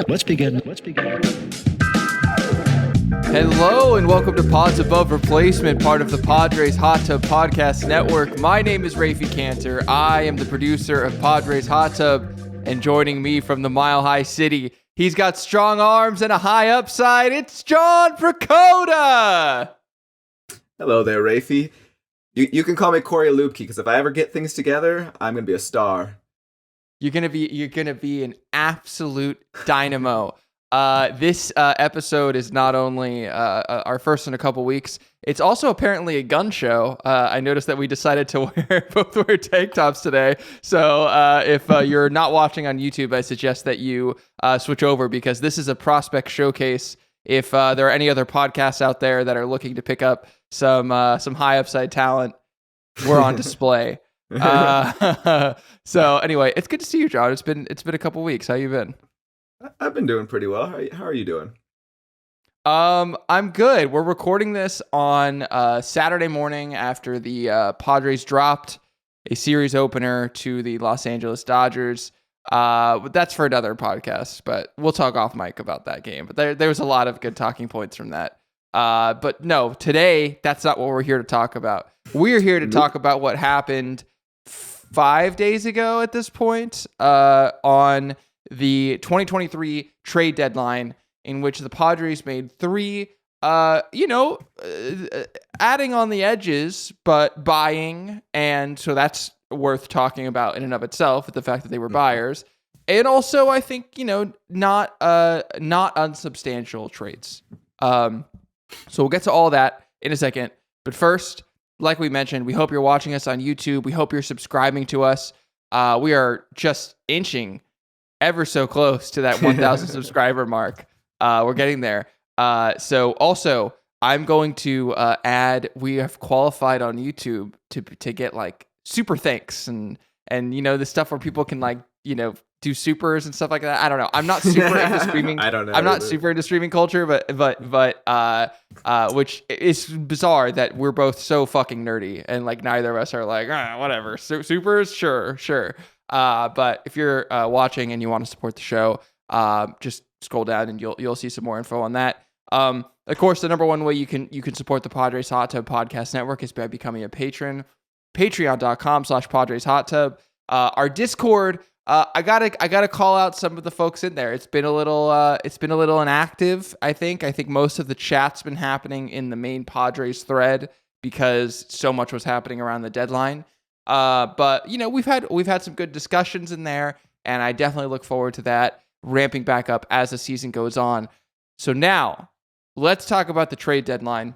Let's begin. Hello and welcome to Pods Above Replacement, part of the Padres Hot Tub Podcast Network. My name is Raphie Cantor. I am the producer of Padres Hot Tub, and joining me from the Mile High City, he's got strong arms and a high upside. It's John Precoda. Hello there, Raphie. You can call me Corey Lubke, because if I ever get things together, I'm gonna be a star. You're gonna be an absolute dynamo. This episode is not only our first in a couple weeks, it's also apparently a gun show. I noticed that we decided to both wear tank tops today. So if you're not watching on YouTube, I suggest that you switch over, because this is a prospect showcase. If there are any other podcasts out there that are looking to pick up some high upside talent, we're on display. So anyway, it's good to see you, John. It's been a couple weeks. How you been? I've been doing pretty well. How are you doing? I'm good. We're recording this on Saturday morning after the Padres dropped a series opener to the Los Angeles Dodgers. But that's for another podcast, but we'll talk off mic about that game. But there was a lot of good talking points from that. But no, today, that's not what we're here to talk about. We're here to talk about what happened 5 days ago at this point, on the 2023 trade deadline, in which the Padres made three, adding on the edges, but buying. And so that's worth talking about in and of itself, the fact that they were buyers. And also, I think, not unsubstantial trades. So we'll get to all that in a second. But first, like we mentioned, we hope you're watching us on YouTube. We hope you're subscribing to us. We are just inching ever so close to that 1,000 subscriber mark. We're getting there. So also, I'm going to add, we have qualified on YouTube to get like super thanks and the stuff where people can do supers and stuff like that. I don't know. I'm not super into streaming. I don't know. I'm not super into streaming culture, but which is bizarre that we're both so fucking nerdy and like neither of us are like, whatever. Supers, sure. But if you're watching and you want to support the show, just scroll down and you'll see some more info on that. Of course, the number one way you can support the Padres Hot Tub Podcast Network is by becoming a patron. Patreon.com/Padres Hot Tub. Our Discord. I gotta call out some of the folks in there. It's been a little inactive. I think most of the chat's been happening in the main Padres thread because so much was happening around the deadline. But we've had some good discussions in there, and I definitely look forward to that ramping back up as the season goes on. So now let's talk about the trade deadline.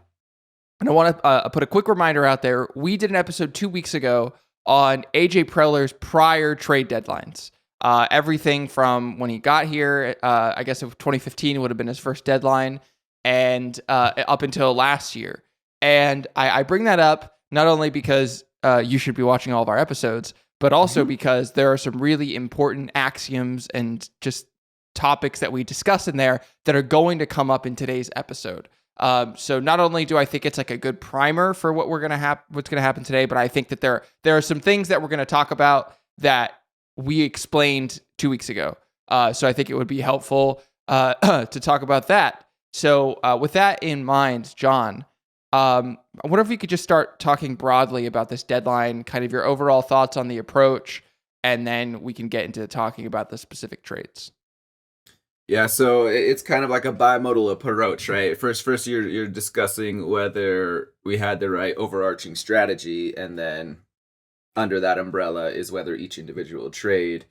And I want to put a quick reminder out there. We did an episode 2 weeks ago on AJ Preller's prior trade deadlines. Everything from when he got here, I guess of 2015 would have been his first deadline, and up until last year. And I bring that up not only because you should be watching all of our episodes, but also because there are some really important axioms and just topics that we discuss in there that are going to come up in today's episode. So not only do I think it's like a good primer for what's going to happen today, but I think that there are some things that we're going to talk about that we explained 2 weeks ago. So I think it would be helpful to talk about that. So with that in mind, John, I wonder if we could just start talking broadly about this deadline, kind of your overall thoughts on the approach, and then we can get into talking about the specific trades. Yeah, so it's kind of like a bimodal approach, right? First you're discussing whether we had the right overarching strategy, and then under that umbrella is whether each individual trade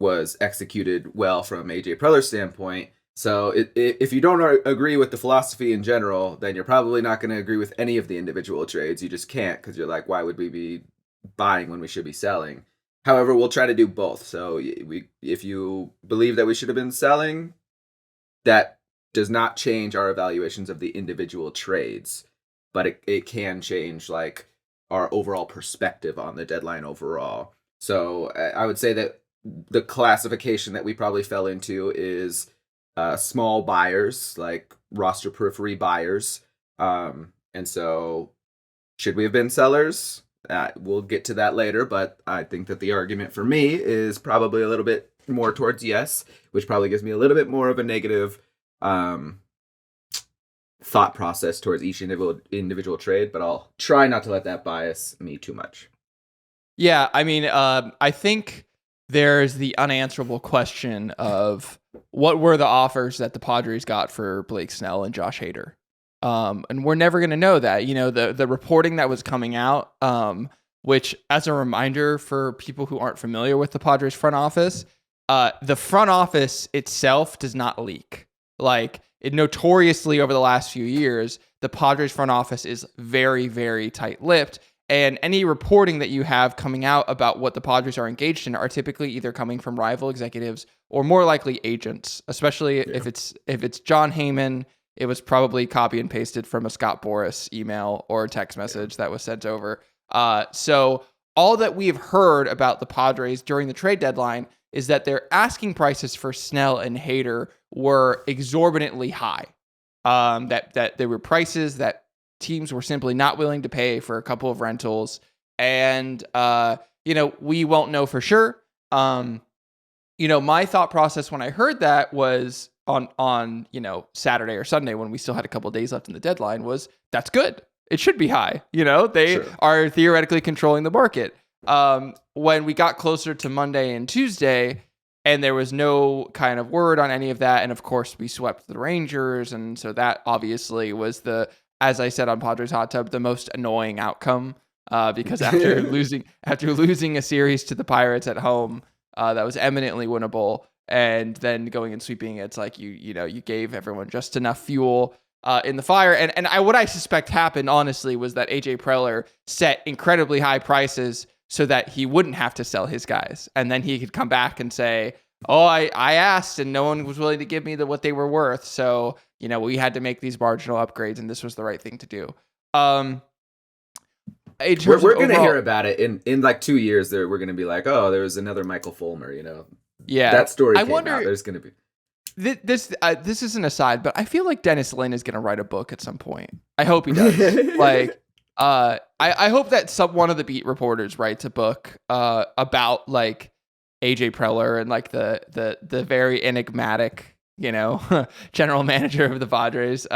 was executed well from AJ Preller's standpoint. So if you don't agree with the philosophy in general, then you're probably not going to agree with any of the individual trades. You just can't, because you're like, why would we be buying when we should be selling? However, we'll try to do both. So if you believe that we should have been selling, that does not change our evaluations of the individual trades, but it can change like our overall perspective on the deadline overall. So I would say that the classification that we probably fell into is small buyers, like roster periphery buyers. And so, should we have been sellers? We'll get to that later, but I think that the argument for me is probably a little bit more towards yes, which probably gives me a little bit more of a negative thought process towards each individual trade, but I'll try not to let that bias me too much. Yeah, I mean, I think there's the unanswerable question of what were the offers that the Padres got for Blake Snell and Josh Hader. And we're never going to know that. You know, the reporting that was coming out, which, as a reminder for people who aren't familiar with the Padres front office, the front office itself does not leak. Like, it notoriously over the last few years, the Padres front office is very, very tight-lipped. And any reporting that you have coming out about what the Padres are engaged in are typically either coming from rival executives or more likely agents, especially if it's John Heyman. It was probably copy and pasted from a Scott Boras email or text message that was sent over. So all that we have heard about the Padres during the trade deadline is that their asking prices for Snell and Hader were exorbitantly high. That there were prices that teams were simply not willing to pay for a couple of rentals. And, we won't know for sure. My thought process when I heard that was on Saturday or Sunday when we still had a couple of days left in the deadline was that's good. It should be high. They are theoretically controlling the market. When we got closer to Monday and Tuesday and there was no kind of word on any of that. And of course we swept the Rangers. And so that obviously was as I said on Padres Hot Tub, the most annoying outcome because after losing a series to the Pirates at home that was eminently winnable, and then going and sweeping, it's like you gave everyone just enough fuel in the fire. And what I suspect happened, honestly, was that AJ Preller set incredibly high prices so that he wouldn't have to sell his guys, and then he could come back and say, "Oh, I asked, and no one was willing to give me what they were worth, so." We had to make these marginal upgrades, and this was the right thing to do. We're going to hear about it in like 2 years. We're going to be like, oh, there was another Michael Fulmer. Yeah, that story came out. There's going to be this is an aside, but I feel like Dennis Lin is going to write a book at some point. I hope he does. I hope that one of the beat reporters writes a book about like AJ Preller and like the very enigmatic general manager of the Padres.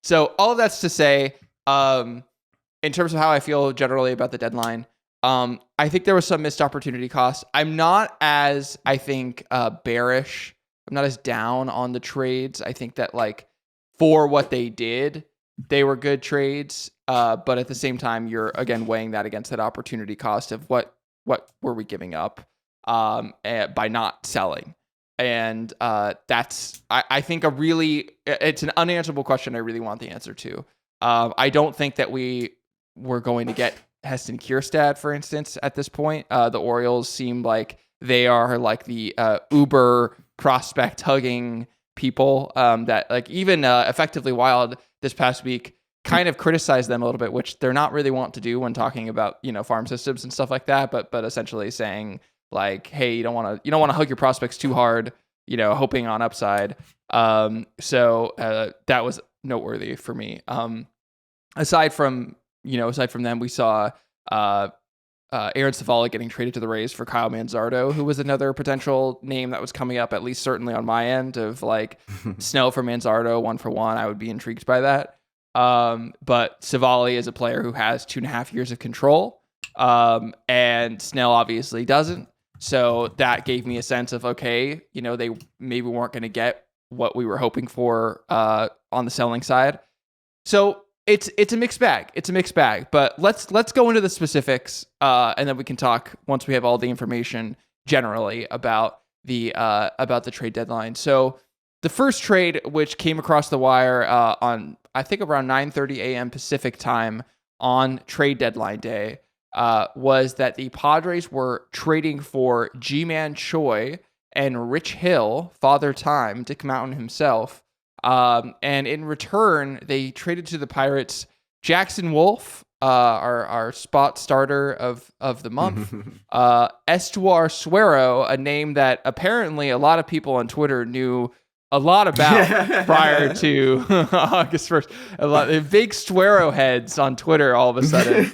So all that's to say, in terms of how I feel generally about the deadline, I think there was some missed opportunity cost. I'm not as, I think, bearish. I'm not as down on the trades. I think that like for what they did, they were good trades. But at the same time, you're again weighing that against that opportunity cost of what were we giving up by not selling. And that's, I think, it's an unanswerable question I really want the answer to. I don't think that we were going to get Heston Kierstad, for instance, at this point. The Orioles seem like they are like the uber prospect hugging people that like even Effectively Wild this past week kind of criticized them a little bit, which they're not really want to do when talking about, farm systems and stuff like that. But essentially saying, like, hey, you don't want to hug your prospects too hard, hoping on upside. So that was noteworthy for me. Aside from them, we saw Aaron Civale getting traded to the Rays for Kyle Manzardo, who was another potential name that was coming up, at least certainly on my end of like Snell for Manzardo 1-for-1. I would be intrigued by that. But Civale is a player who has 2.5 years of control. And Snell obviously doesn't. So that gave me a sense of, okay, they maybe weren't going to get what we were hoping for on the selling side. So it's a mixed bag. It's a mixed bag. But let's go into the specifics, and then we can talk once we have all the information generally about the trade deadline. So the first trade, which came across the wire on I think around 9:30 a.m. Pacific time on trade deadline day, was that the Padres were trading for G-Man Choi and Rich Hill, Father Time, Dick Mountain himself. And in return, they traded to the Pirates Jackson Wolf, our spot starter of the month, Estuar Suero, a name that apparently a lot of people on Twitter knew a lot about prior to August 1st. A lot big Suero heads on Twitter all of a sudden.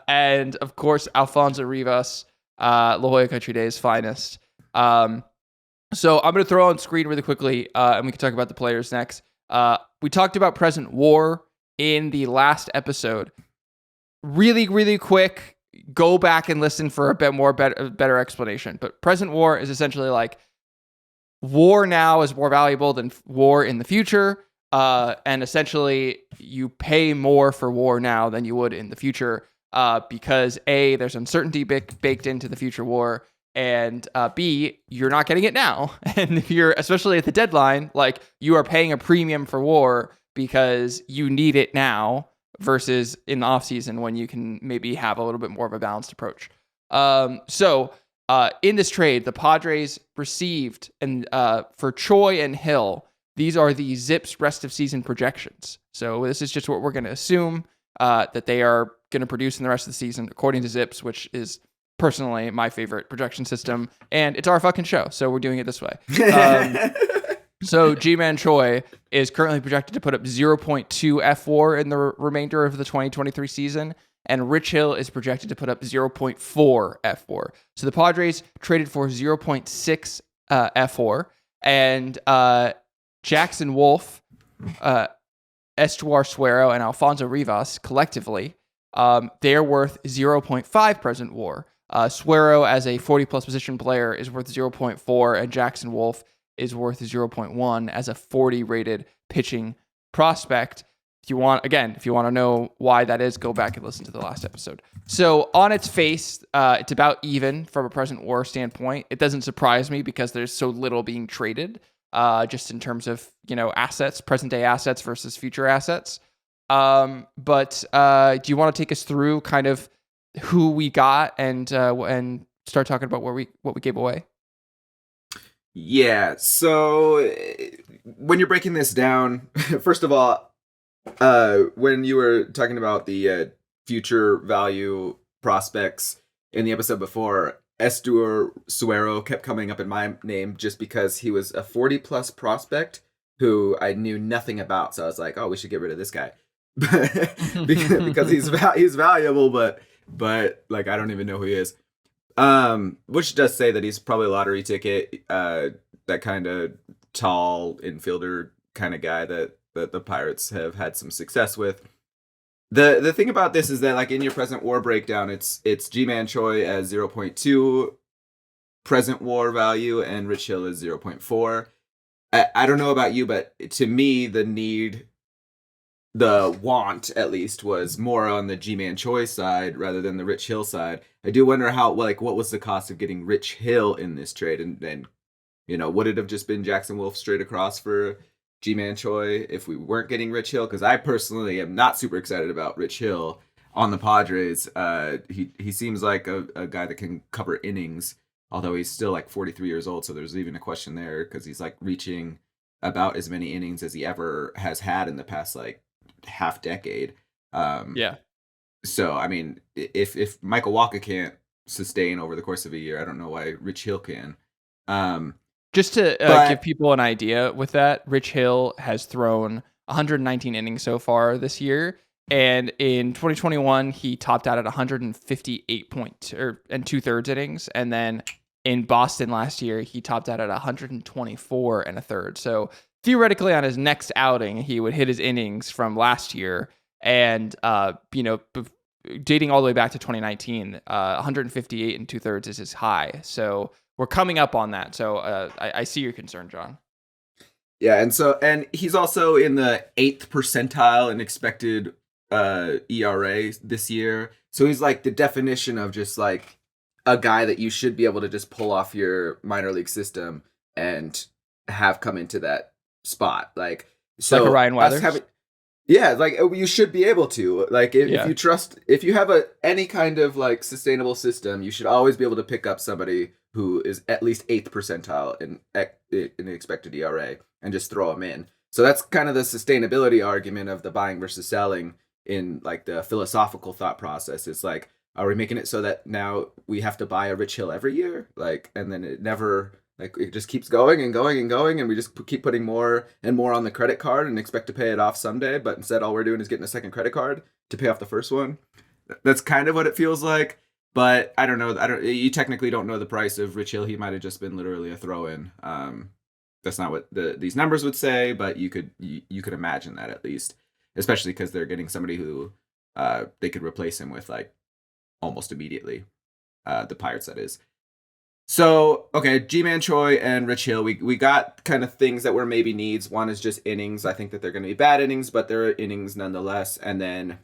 And of course, Alfonso Rivas, La Jolla Country Day's finest. So I'm going to throw on screen really quickly, and we can talk about the players next. We talked about Present War in the last episode. Really, really quick, go back and listen for a bit more better explanation. But Present War is essentially like war now is more valuable than war in the future. And essentially, you pay more for war now than you would in the future because A, there's uncertainty baked into the future war, and B, you're not getting it now. And if you're, especially at the deadline, like you are paying a premium for war because you need it now versus in the off season when you can maybe have a little bit more of a balanced approach. So in this trade, the Padres received and for Choi and Hill, these are the Zips rest of season projections. So this is just what we're going to assume that they are going to produce in the rest of the season, according to Zips, which is personally my favorite projection system. And it's our fucking show, so we're doing it this way. So G-Man Choi is currently projected to put up 0.2 F4 in the remainder of the 2023 season. And Rich Hill is projected to put up 0.4 F4. So the Padres traded for 0.6 F4. And Jackson Wolf, Estuar Suero, and Alfonso Rivas collectively, they're worth 0.5 present war. Suero, as a 40-plus position player, is worth 0.4, and Jackson Wolf is worth 0.1 as a 40-rated pitching prospect. If you want to know why that is, go back and listen to the last episode. So on its face, it's about even from a present war standpoint. It doesn't surprise me because there's so little being traded, just in terms of, assets, present day assets versus future assets. But do you want to take us through kind of who we got and start talking about what we gave away? Yeah. So when you're breaking this down, first of all, when you were talking about the future value prospects in the episode before, Estuar Suero kept coming up in my name just because he was a 40-plus prospect who I knew nothing about. So I was like, oh, we should get rid of this guy because he's valuable, but like I don't even know who he is. Which does say that he's probably a lottery ticket, that kind of tall infielder kind of guy that the Pirates have had some success with. The thing about this is that, like, in your present war breakdown, it's G-Man Choi as 0.2 present war value and Rich Hill is 0.4. I don't know about you, but to me, the want, at least, was more on the G-Man Choi side rather than the Rich Hill side. I do wonder what was the cost of getting Rich Hill in this trade, and would it have just been Jackson Wolf straight across for G-Man Choi if we weren't getting Rich Hill? Because I personally am not super excited about Rich Hill on the Padres. He seems like a guy that can cover innings, although he's still like 43 years old, so there's even a question there because he's like reaching about as many innings as he ever has had in the past like half decade. Yeah. So I mean, if Michael Wacha can't sustain over the course of a year, I don't know why Rich Hill can. Just to give people an idea with that, Rich Hill has thrown 119 innings so far this year, and in 2021 he topped out at 158 and 2/3 innings, and then in Boston last year he topped out at 124 and 1/3. So theoretically, on his next outing, he would hit his innings from last year, and dating all the way back to 2019, 158 and 2/3 is his high. So we're coming up on that. So I see your concern, John. Yeah, and he's also in the 8th percentile in expected ERA this year. So he's like the definition of just like a guy that you should be able to just pull off your minor league system and have come into that spot. Like a Ryan Weathers. Yeah, like you should be able to. Like if you have any kind of like sustainable system, you should always be able to pick up somebody who is at least 8th percentile in expected ERA and just throw them in. So that's kind of the sustainability argument of the buying versus selling in like the philosophical thought process. It's like, are we making it so that now we have to buy a Rich Hill every year? Like, and then it never Like it just keeps going and going and going, and we just keep putting more and more on the credit card and expect to pay it off someday. But instead, all we're doing is getting a second credit card to pay off the first one. That's kind of what it feels like. But I don't know. You technically don't know the price of Rich Hill. He might have just been literally a throw-in. That's not what these numbers would say, but you could imagine that at least, especially because they're getting somebody who they could replace him with like almost immediately. The Pirates, that is. So, okay, G-Man Choi and Rich Hill, we got kind of things that were maybe needs. One is just innings. I think that they're going to be bad innings, but they're innings nonetheless. And then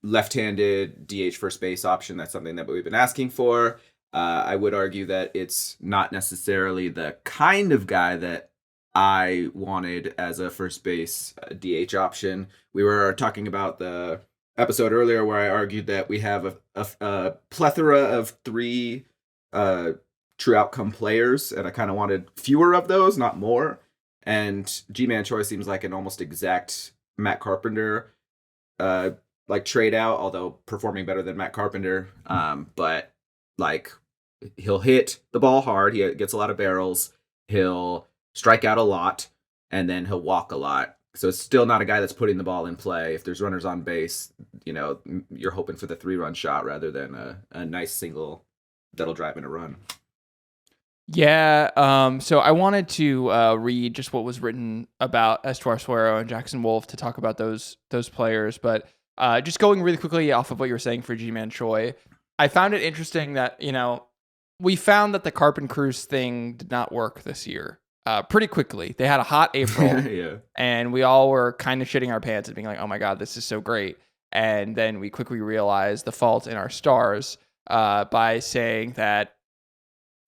left-handed DH first base option. That's something that we've been asking for. I would argue that it's not necessarily the kind of guy that I wanted as a first base DH option. We were talking about the episode earlier where I argued that we have a plethora of three true outcome players, and I kind of wanted fewer of those, not more. And G-Man Choi seems like an almost exact Matt Carpenter like trade out, although performing better than Matt Carpenter. But like he'll hit the ball hard, he gets a lot of barrels, he'll strike out a lot, and then he'll walk a lot. So it's still not a guy that's putting the ball in play. If there's runners on base, you know, you're hoping for the 3-run shot rather than a nice single that'll drive in a run. Yeah, so I wanted to read just what was written about Estuar Suero and Jackson Wolf to talk about those players, but just going really quickly off of what you were saying for G-Man Choi, I found it interesting that, you know, we found that the Carpent Cruz thing did not work this year pretty quickly. They had a hot April, yeah. And we all were kind of shitting our pants and being like, oh my God, this is so great. And then we quickly realized the fault in our stars by saying that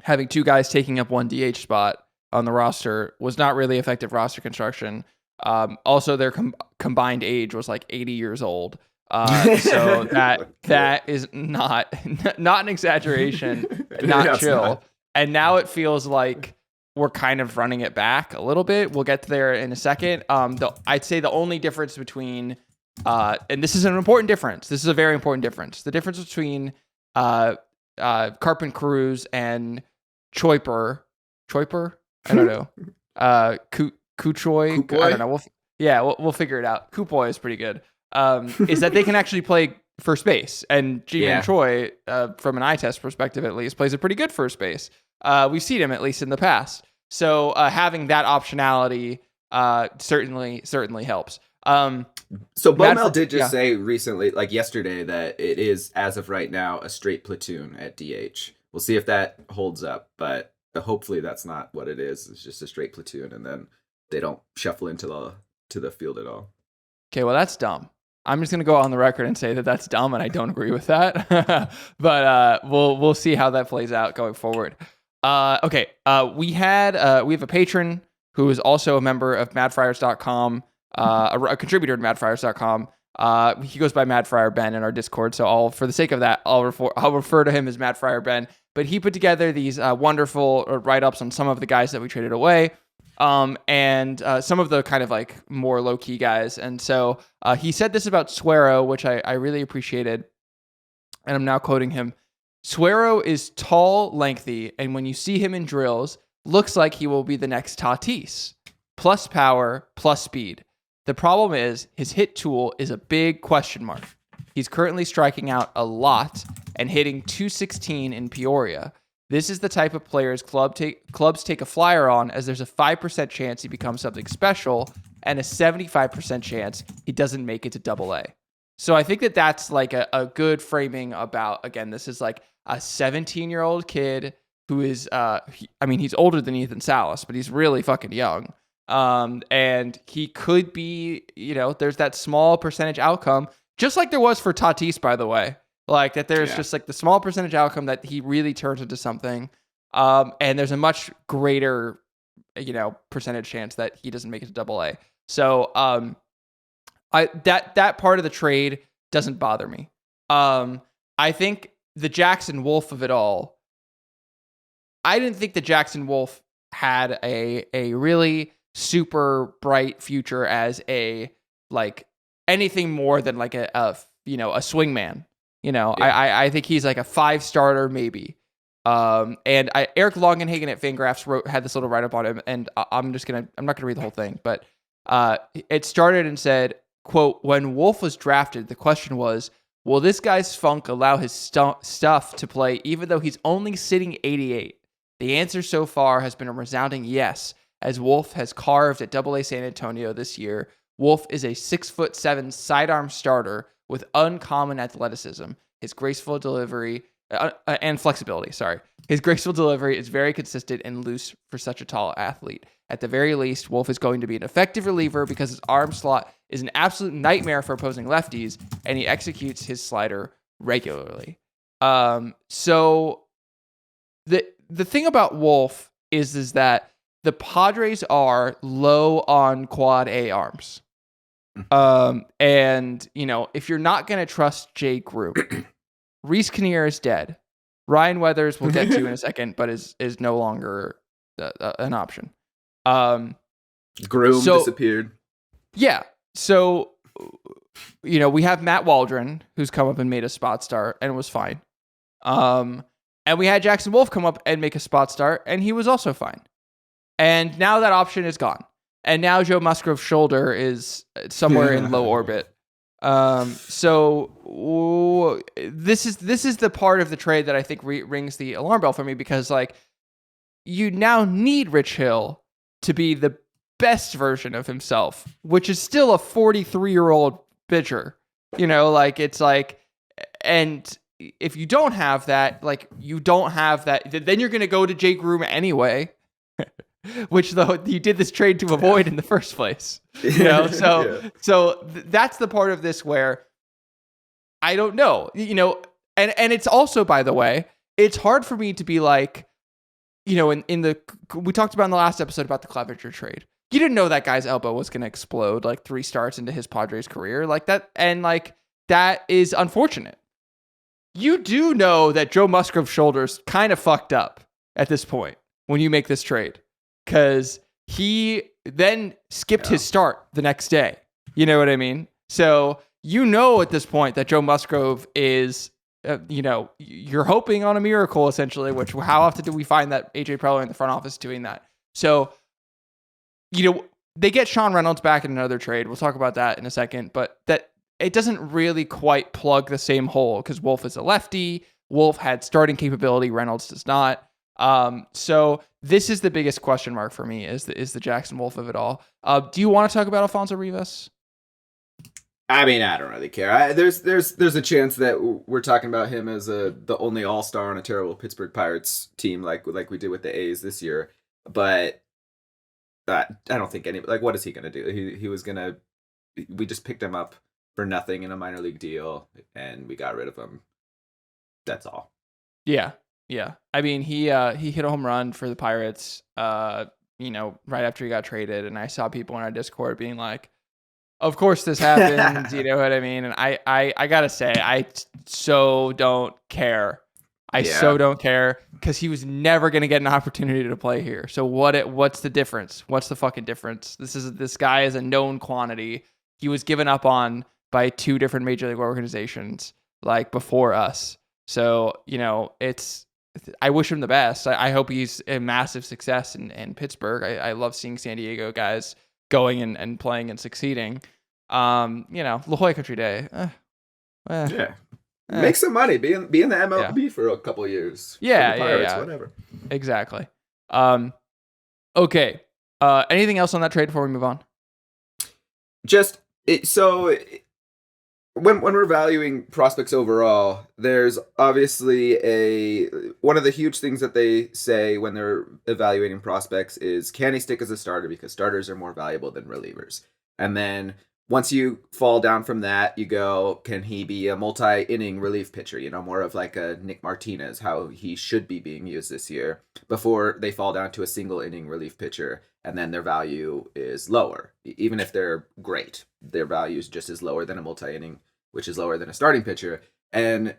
having two guys taking up one DH spot on the roster was not really effective roster construction. Also, their combined age was like 80 years old. So that is not an exaggeration, not Yeah, chill. not. And now it feels like we're kind of running it back a little bit. We'll get to there in a second. I'd say the only difference between, and this is an important difference. This is a very important difference. The difference between Carpent Cruz and Choiper, I don't know. Kuchoi, I don't know. We'll figure it out. Kupoy is pretty good. Is that they can actually play first base, and G-Man Choi, from an eye test perspective at least, plays a pretty good first base. We've seen him at least in the past. So having that optionality certainly helps. So Bomel did just say recently, like yesterday, that it is, as of right now, a straight platoon at DH. We'll see if that holds up, but hopefully that's not what it is. It's just a straight platoon, and then they don't shuffle into the field at all. Okay, well, that's dumb. I'm just going to go on the record and say that that's dumb, and I don't agree with that. But we'll see how that plays out going forward. Okay, we have a patron who is also a member of madfriars.com, a contributor to madfriars.com. He goes by Mad Friar Ben in our Discord, so for the sake of that, I'll refer to him as Mad Friar Ben. But he put together these wonderful write-ups on some of the guys that we traded away, and some of the kind of like more low-key guys. And so he said this about Suero, which I really appreciated, and I'm now quoting him. Suero is tall, lengthy, and when you see him in drills, looks like he will be the next Tatis. Plus power, plus speed. The problem is his hit tool is a big question mark. He's currently striking out a lot and hitting .216 in Peoria. This is the type of players clubs take a flyer on, as there's a 5% chance he becomes something special and a 75% chance he doesn't make it to Double-A. So I think that that's like a good framing about, again, this is like a 17-year-old kid who is, he's older than Ethan Salas, but he's really fucking young. And he could be, there's that small percentage outcome, just like there was for Tatis, by the way, like that there's just like the small percentage outcome that he really turns into something. And there's a much greater, percentage chance that he doesn't make it to Double-A. So, that part of the trade doesn't bother me. I think the Jackson Wolf of it all, I didn't think the Jackson Wolf had a really super bright future as anything more than like a swingman. I think he's like a 5 starter maybe. And Eric Longenhagen at Fangraphs had this little write-up on him, and I'm not gonna read the whole thing, but it started and said, quote, when Wolf was drafted, the question was, will this guy's funk allow his stuff to play even though he's only sitting 88? The answer so far has been a resounding yes, as Wolf has carved at AA San Antonio this year. Wolf is a 6'7" sidearm starter with uncommon athleticism. His graceful delivery and flexibility, His graceful delivery is very consistent and loose for such a tall athlete. At the very least, Wolf is going to be an effective reliever because his arm slot is an absolute nightmare for opposing lefties, and he executes his slider regularly. So the thing about Wolf is that the Padres are low on quad A arms. And, if you're not going to trust Jay Groom, Reese Kinnear is dead. Ryan Weathers we'll get to in a second, but is no longer an option. Groom disappeared. Yeah. So, we have Matt Waldron, who's come up and made a spot start and was fine. And we had Jackson Wolf come up and make a spot start, and he was also fine. And now that option is gone. And now Joe Musgrove's shoulder is somewhere in low orbit. So this is the part of the trade that I think rings the alarm bell for me, because you now need Rich Hill to be the best version of himself, which is still a 43-year-old pitcher. And if you don't have that, then you're going to go to Jay Groom anyway. Which, though, you did this trade to avoid in the first place. So that's the part of this where I don't know, and it's also, by the way, it's hard for me to be we talked about in the last episode about the Clevenger trade. You didn't know that guy's elbow was going to explode 3 starts into his Padres career that is unfortunate. You do know that Joe Musgrove's shoulder's kind of fucked up at this point when you make this trade, because he then skipped his start the next day. You know what I mean? So at this point that Joe Musgrove is, you're hoping on a miracle, essentially, which how often do we find that AJ Preller in the front office doing that? So, they get Sean Reynolds back in another trade. We'll talk about that in a second, but that it doesn't really quite plug the same hole, because Wolf is a lefty. Wolf had starting capability. Reynolds does not. So this is the biggest question mark for me, is the Jackson Wolf of it all. Do you want to talk about Alfonso Rivas? I mean, I don't really care. There's a chance that we're talking about him as the only all-star on a terrible Pittsburgh Pirates team, like we did with the A's this year. But I don't think what is he gonna do? He was gonna. We just picked him up for nothing in a minor league deal, and we got rid of him. That's all. Yeah. Yeah. I mean, he hit a home run for the Pirates, right after he got traded. And I saw people in our Discord being like, of course this happened. You know what I mean? And I gotta say, I so don't care. So don't care, because he was never going to get an opportunity to play here. So what's the difference? What's the fucking difference? This guy is a known quantity. He was given up on by 2 different major league organizations before us. So, I wish him the best. I hope he's a massive success in Pittsburgh. I love seeing San Diego guys going and playing and succeeding. La Jolla Country Day. Yeah. Make some money. Be in the MLB for a couple of years. Yeah, Pirates, whatever. Exactly. Okay. Anything else on that trade before we move on? When we're valuing prospects overall, there's obviously one of the huge things that they say when they're evaluating prospects is, can he stick as a starter, because starters are more valuable than relievers. And then once you fall down from that, you go, can he be a multi-inning relief pitcher, more of like a Nick Martinez, how he should be being used this year, before they fall down to a single-inning relief pitcher, and then their value is lower. Even if they're great, their value is just as lower than a multi-inning, which is lower than a starting pitcher. And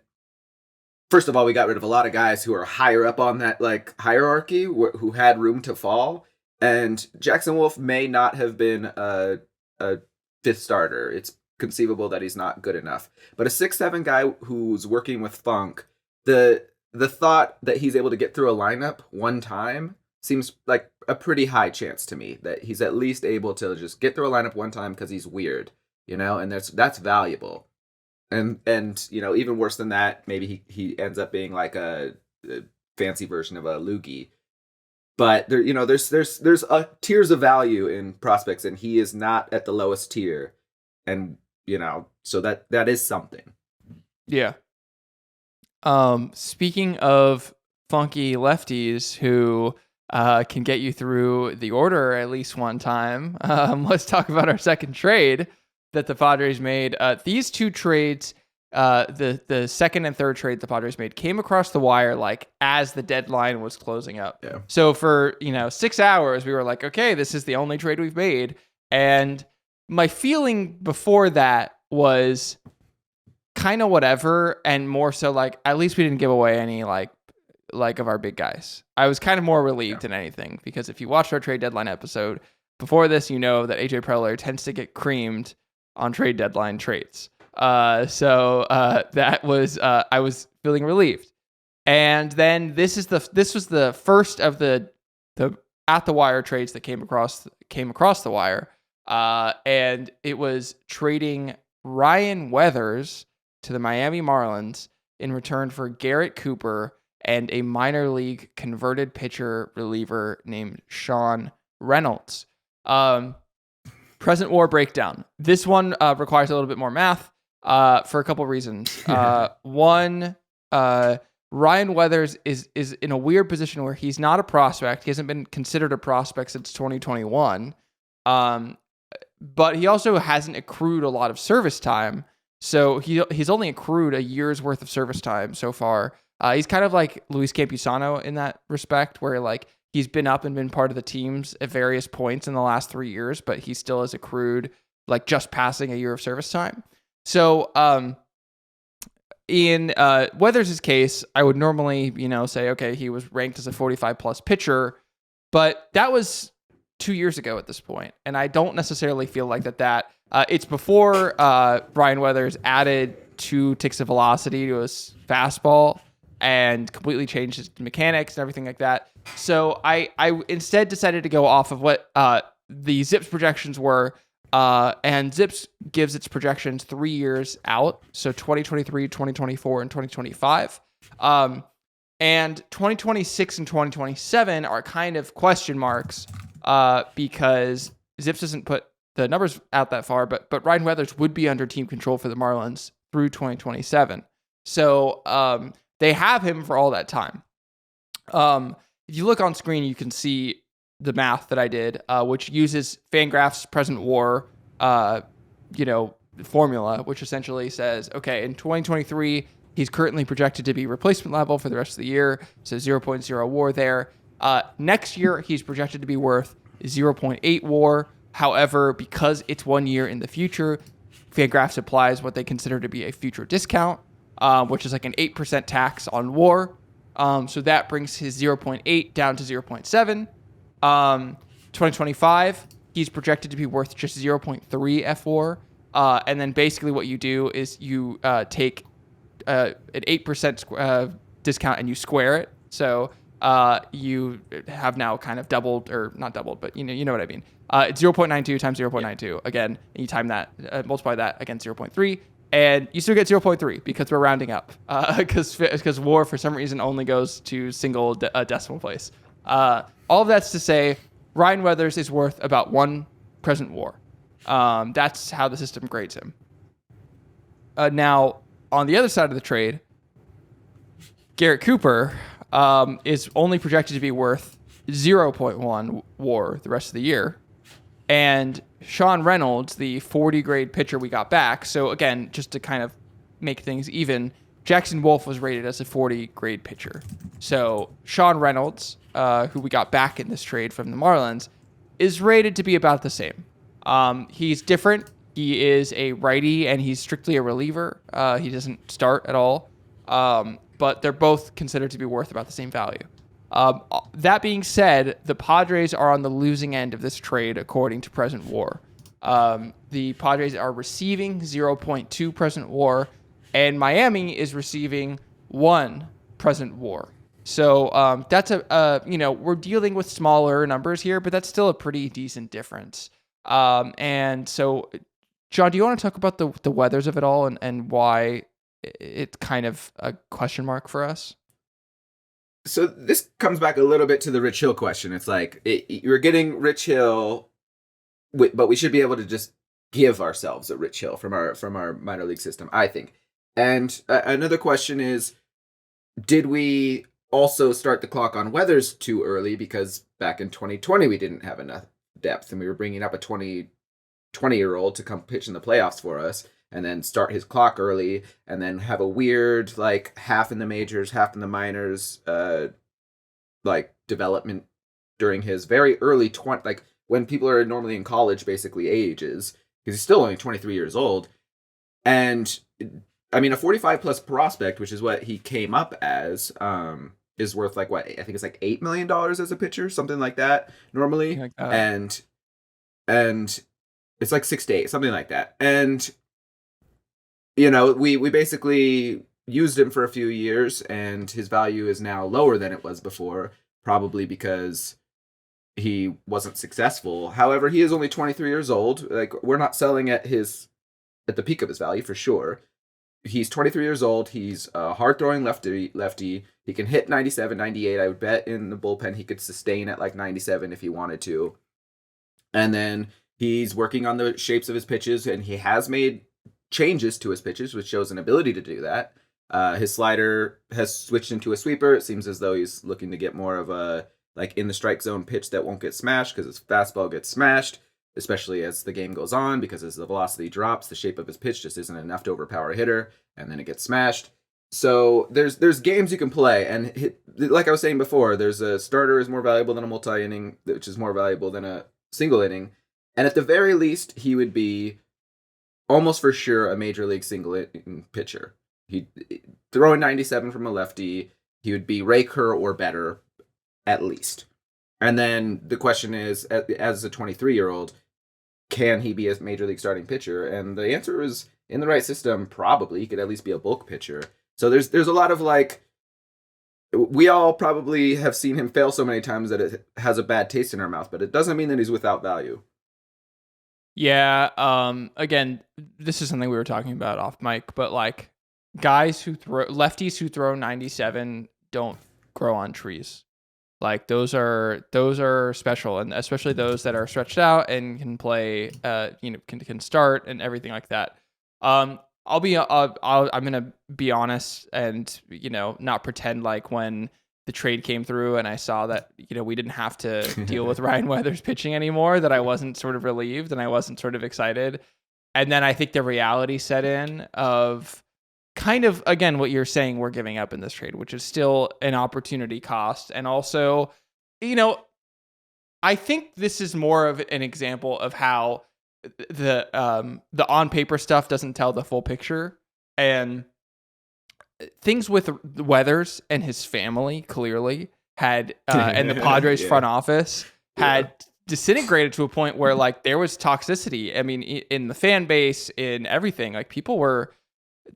first of all, we got rid of a lot of guys who are higher up on that hierarchy, who had room to fall. And Jackson Wolf may not have been a 5th starter. It's conceivable that he's not good enough. But a 6'7" guy who's working with funk, the the thought that he's able to get through a lineup one time seems like a pretty high chance to me that he's at least able to just get through a lineup one time because he's weird, and that's valuable. And even worse than that, maybe he ends up being like a fancy version of a loogie. But there's tiers of value in prospects, and he is not at the lowest tier, and so that is something. Yeah. Speaking of funky lefties who can get you through the order at least one time, let's talk about our second trade that the Padres made. These two trades, the second and third trade the Padres made, came across the wire like as the deadline was closing up. Yeah. So for 6 hours, we were like, okay, this is the only trade we've made. And my feeling before that was kind of whatever, and more so like at least we didn't give away any like of our big guys. I was kind of more relieved than anything, because if you watched our trade deadline episode before this, you know that AJ Preller tends to get creamed on trade deadline trades. So that was I was feeling relieved. And then this was the first of the at the wire trades that came across the wire. And it was trading Ryan Weathers to the Miami Marlins in return for Garrett Cooper and a minor league converted pitcher reliever named Sean Reynolds. Present war breakdown. This one requires a little bit more math for a couple reasons. One, Ryan Weathers is in a weird position where he's not a prospect. He hasn't been considered a prospect since 2021. But he also hasn't accrued a lot of service time. So he's only accrued a year's worth of service time so far. He's kind of like Luis Campusano in that respect, where like he's been up and been part of the teams at various points in the last 3 years, but he still has accrued like just passing a year of service time. So in Weathers' case, I would normally, say, okay, he was ranked as a 45 plus pitcher, but that was 2 years ago at this point. And I don't necessarily feel like that it's before Ryan Weathers added 2 ticks of velocity to his fastball and completely changed his mechanics and everything like that. So I instead decided to go off of what the Zips projections were. And Zips gives its projections 3 years out. So 2023, 2024, and 2025. And 2026 and 2027 are kind of question marks because Zips doesn't put the numbers out that far, but Ryan Weathers would be under team control for the Marlins through 2027. So they have him for all that time. If you look on screen, you can see the math that I did, which uses Fangraph's present war, formula, which essentially says, okay, in 2023, he's currently projected to be replacement level for the rest of the year. So 0.0 war there. Next year, he's projected to be worth 0.8 war. However, because it's 1 year in the future, Fangraphs applies what they consider to be a future discount, which is like an 8% tax on war. So that brings his 0.8 down to 0.7. 2025, he's projected to be worth just 0.3 F4. And then basically what you do is you take an 8% discount and you square it. So you have now kind of doubled, or not doubled, but you know what I mean. It's 0.92 times 0.92 again, and you time that, multiply that against 0.3, and you still get 0.3 because we're rounding up. Because war for some reason only goes to single decimal place. All of that's to say, Ryan Weathers is worth about 1 present war. That's how the system grades him. Now, on the other side of the trade, Garrett Cooper is only projected to be worth 0.1 war the rest of the year. And Sean Reynolds, the 40 grade pitcher we got back. So again, just to kind of make things even, Jackson Wolf was rated as a 40 grade pitcher. So Sean Reynolds, who we got back in this trade from the Marlins, is rated to be about the same. He's different. He is a righty and he's strictly a reliever. He doesn't start at all. But they're both considered to be worth about the same value. That being said, the Padres are on the losing end of this trade according to present war. The Padres are receiving 0.2 present war, and Miami is receiving 1 present WAR. So that's we're dealing with smaller numbers here, but that's still a pretty decent difference. And so, John, do you want to talk about the weathers of it all and why it's kind of a question mark for us? So this comes back a little bit to the Rich Hill question. It's like you're getting Rich Hill, but we should be able to just give ourselves a Rich Hill from our minor league system, I think. And another question is, did we also start the clock on Weathers too early because back in 2020 we didn't have enough depth and we were bringing up a 20-year-old to come pitch in the playoffs for us and then start his clock early and then have a weird like half in the majors, half in the minors like development during his very early like when people are normally in college basically ages, because he's still only 23 years old. And I mean, a 45 plus prospect, which is what he came up as, is worth like what I think it's like $8 million as a pitcher, something like that normally. Like that. And it's like 6 to 8, something like that. And you know, we basically used him for a few years, and his value is now lower than it was before, probably because he wasn't successful. However, he is only 23 years old. Like, we're not selling at the peak of his value for sure. He's 23 years old. He's a hard-throwing lefty. He can hit 97, 98. I would bet in the bullpen he could sustain at like 97 if he wanted to. And then he's working on the shapes of his pitches, and he has made changes to his pitches, which shows an ability to do that. His slider has switched into a sweeper. It seems as though he's looking to get more of a like in the strike zone pitch that won't get smashed, because his fastball gets smashed, especially as the game goes on, because as the velocity drops, the shape of his pitch just isn't enough to overpower a hitter, and then it gets smashed. So there's games you can play, and like I was saying before, there's a starter is more valuable than a multi-inning, which is more valuable than a single inning, and at the very least, he would be almost for sure a major league single inning pitcher. He throwing 97 from a lefty, he would be Ray Kerr or better at least. And then the question is, as a 23-year-old, can he be a major league starting pitcher? And the answer is, in the right system, probably. He could at least be a bulk pitcher. So there's a lot of like, we all probably have seen him fail so many times that it has a bad taste in our mouth, but it doesn't mean that he's without value. Yeah. Again, this is something we were talking about off mic, but like lefties who throw 97 don't grow on trees. Like those are special, and especially those that are stretched out and can play, can start and everything like that. I'm gonna be honest and not pretend like when the trade came through and I saw that we didn't have to deal with Ryan Weathers pitching anymore, that I wasn't sort of relieved and I wasn't sort of excited. And then I think the reality set in of kind of, again, what you're saying we're giving up in this trade, which is still an opportunity cost. And also, I think this is more of an example of how the on paper stuff doesn't tell the full picture. And things with Weathers and his family clearly had, and the Padres front office had disintegrated to a point where like there was toxicity. I mean, in the fan base, in everything, like people were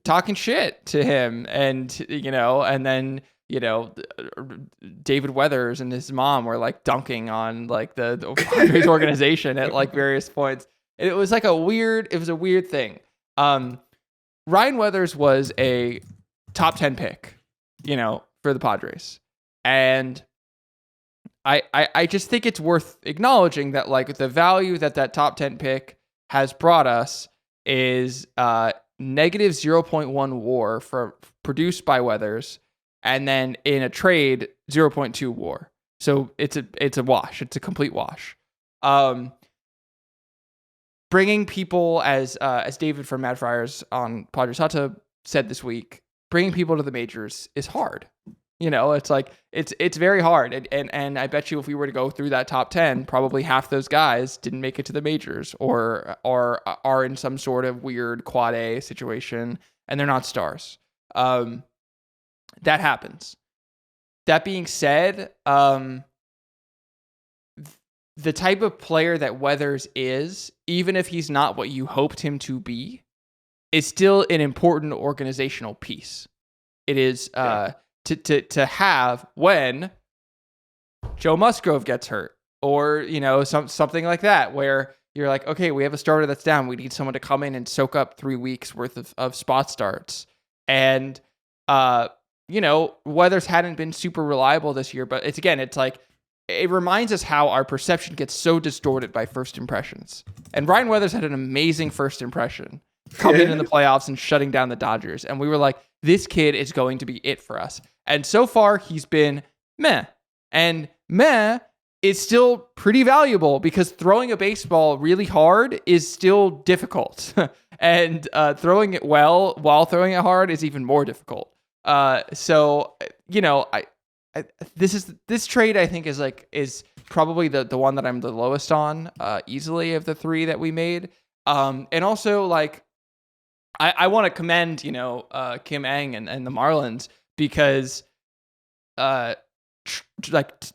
talking shit to him, and and then David Weathers and his mom were like dunking on like the Padres organization at like various points. It was like a weird thing. Ryan Weathers was a top 10 pick, for the Padres. And I just think it's worth acknowledging that like the value that top 10 pick has brought us is negative 0.1 WAR produced by Weathers, and then in a trade 0.2 WAR. So it's a wash. It's a complete wash. Bringing people as David from Mad Friars on Padres Hata said this week, bringing people to the majors is hard. It's like it's very hard, and I bet you if we were to go through that top 10, probably half those guys didn't make it to the majors or are in some sort of weird quad A situation, and they're not stars. That happens. That being said, the type of player that Weathers is, even if he's not what you hoped him to be, is still an important organizational piece. It is to have when Joe Musgrove gets hurt, or something like that, where you're like, okay, we have a starter that's down. We need someone to come in and soak up 3 weeks worth of spot starts. And Weathers hadn't been super reliable this year, but it's like it reminds us how our perception gets so distorted by first impressions. And Ryan Weathers had an amazing first impression coming in the playoffs and shutting down the Dodgers. And we were like, this kid is going to be it for us. And so far, he's been meh. And meh is still pretty valuable because throwing a baseball really hard is still difficult. And throwing it well while throwing it hard is even more difficult. This trade I think is probably the one that I'm the lowest on, easily, of the 3 that we made. And also, like, I want to commend Kim Ng and the Marlins, because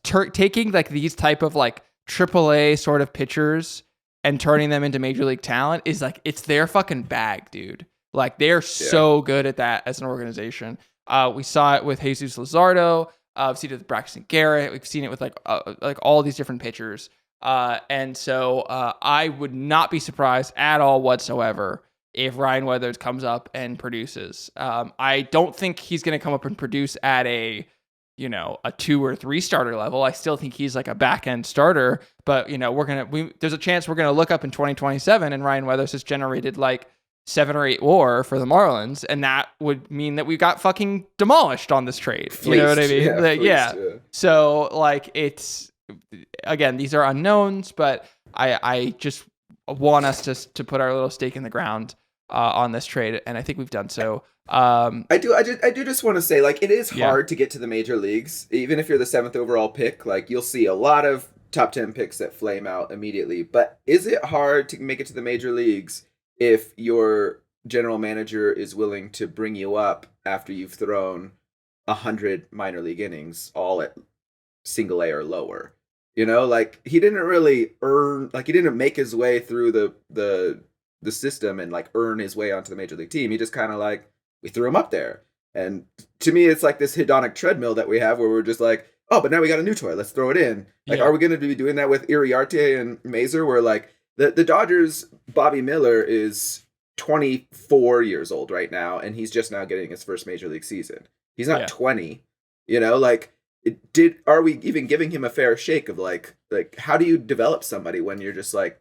taking like these type of like AAA sort of pitchers and turning them into major league talent is like, it's their fucking bag, dude. Like, they're so good at that as an organization. We saw it with Jesus Luzardo. We've seen it with Braxton Garrett. We've seen it with like all these different pitchers. And so I would not be surprised at all whatsoever if Ryan Weathers comes up and produces. I don't think he's going to come up and produce at a 2 or 3 starter level. I still think he's like a back end starter, but there's a chance we're going to look up in 2027 and Ryan Weathers has generated like 7 or 8 WAR for the Marlins, and that would mean that we got fucking demolished on this trade. Fleeced. You know what I mean? Yeah. So like, it's, again, these are unknowns, but I just want us to put our little stake in the ground on this trade, and I think we've done so. I do just want to say, like, it is hard to get to the major leagues, even if you're the 7th overall pick. Like, you'll see a lot of top 10 picks that flame out immediately. But is it hard to make it to the major leagues if your general manager is willing to bring you up after you've thrown 100 minor league innings, all at single A or lower? Like, he didn't really he didn't make his way through the system and like earn his way onto the major league team. He just kind of like, we threw him up there. And to me, it's like this hedonic treadmill that we have where we're just like, oh, but now we got a new toy. Let's throw it in. Like, are we going to be doing that with Iriarte and Mazer, where like the Dodgers, Bobby Miller is 24 years old right now, and he's just now getting his first major league season. He's not 20, like, are we even giving him a fair shake of like how do you develop somebody when you're just like,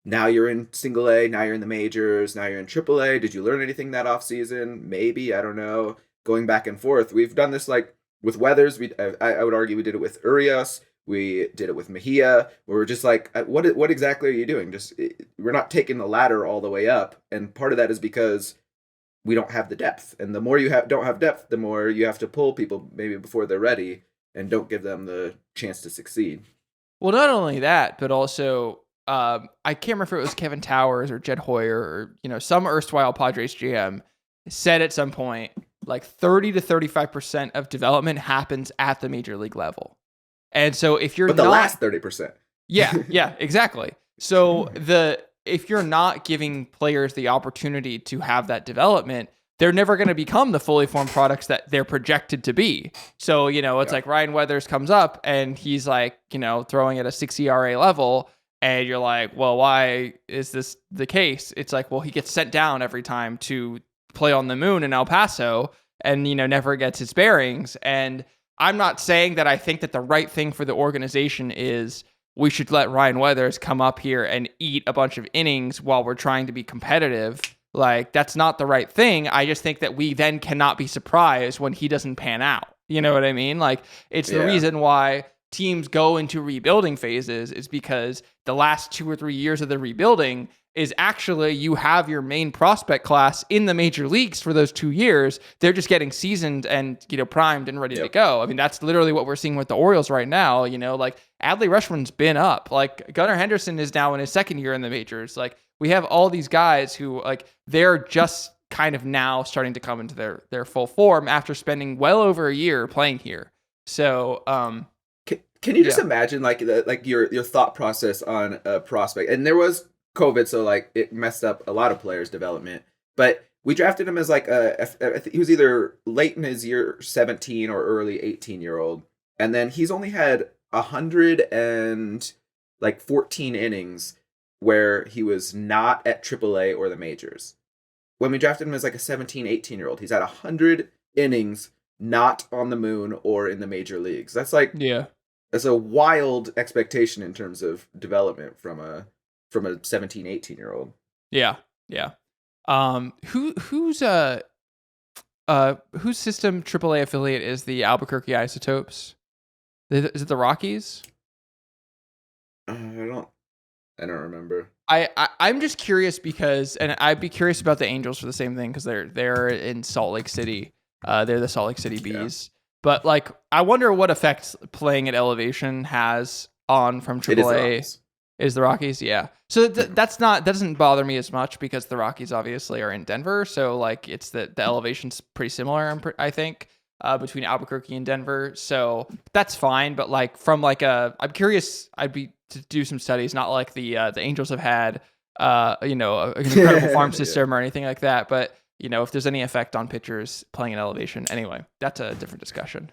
now you're in single A, now you're in the majors, now you're in triple A. Did you learn anything that off season? Maybe, I don't know. Going back and forth. We've done this like with Weathers. I would argue we did it with Urias. We did it with Mejia. Where we're just like, what exactly are you doing? We're not taking the ladder all the way up. And part of that is because we don't have the depth. And the more you don't have depth, the more you have to pull people maybe before they're ready and don't give them the chance to succeed. Well, not only that, but also, I can't remember if it was Kevin Towers or Jed Hoyer or, some erstwhile Padres GM said at some point, like 30 to 35% of development happens at the major league level. And so if you're the last 30%. Yeah, exactly. So if you're not giving players the opportunity to have that development, they're never going to become the fully formed products that they're projected to be. So, it's like Ryan Weathers comes up and he's like, throwing at a 6 ERA level. And you're like, well, why is this the case? It's like, well, he gets sent down every time to play on the moon in El Paso and, never gets his bearings. And I'm not saying that I think that the right thing for the organization is we should let Ryan Weathers come up here and eat a bunch of innings while we're trying to be competitive. Like, that's not the right thing. I just think that we then cannot be surprised when he doesn't pan out. You know what I mean? Like, it's the reason why teams go into rebuilding phases is because the last 2 or 3 years of the rebuilding is actually you have your main prospect class in the major leagues for those 2 years. They're just getting seasoned and, primed and ready to go. I mean, that's literally what we're seeing with the Orioles right now. Like, Adley Rutschman's been up. Like, Gunnar Henderson is now in his 2nd year in the majors. Like, we have all these guys who, like, they're just kind of now starting to come into their full form after spending well over a year playing here. So, can you just imagine like your thought process on a prospect? And there was COVID, so like it messed up a lot of players' development. But we drafted him as like I think he was either late in his year 17 or early 18-year-old, and then he's only had 114 innings where he was not at AAA or the majors. When we drafted him as like a 17, 18-year-old, he's had 100 innings not on the moon or in the major leagues. That's like that's a wild expectation in terms of development from a 17, 18-year-old. Yeah. Whose system AAA affiliate is the Albuquerque Isotopes? Is it the Rockies? I don't remember. I'm just curious because, and I'd be curious about the Angels for the same thing because they're in Salt Lake City. They're the Salt Lake City Bees. Yeah. But like, I wonder what effect playing at elevation has on from AAA. Is the Rockies? Yeah. So that doesn't bother me as much because the Rockies obviously are in Denver. So like, it's the elevation's pretty similar. I think. Between Albuquerque and Denver, so that's fine. But like from like I'm curious. I'd be to do some studies, not like the Angels have had, an incredible farm system or anything like that. But if there's any effect on pitchers playing in elevation, anyway, that's a different discussion.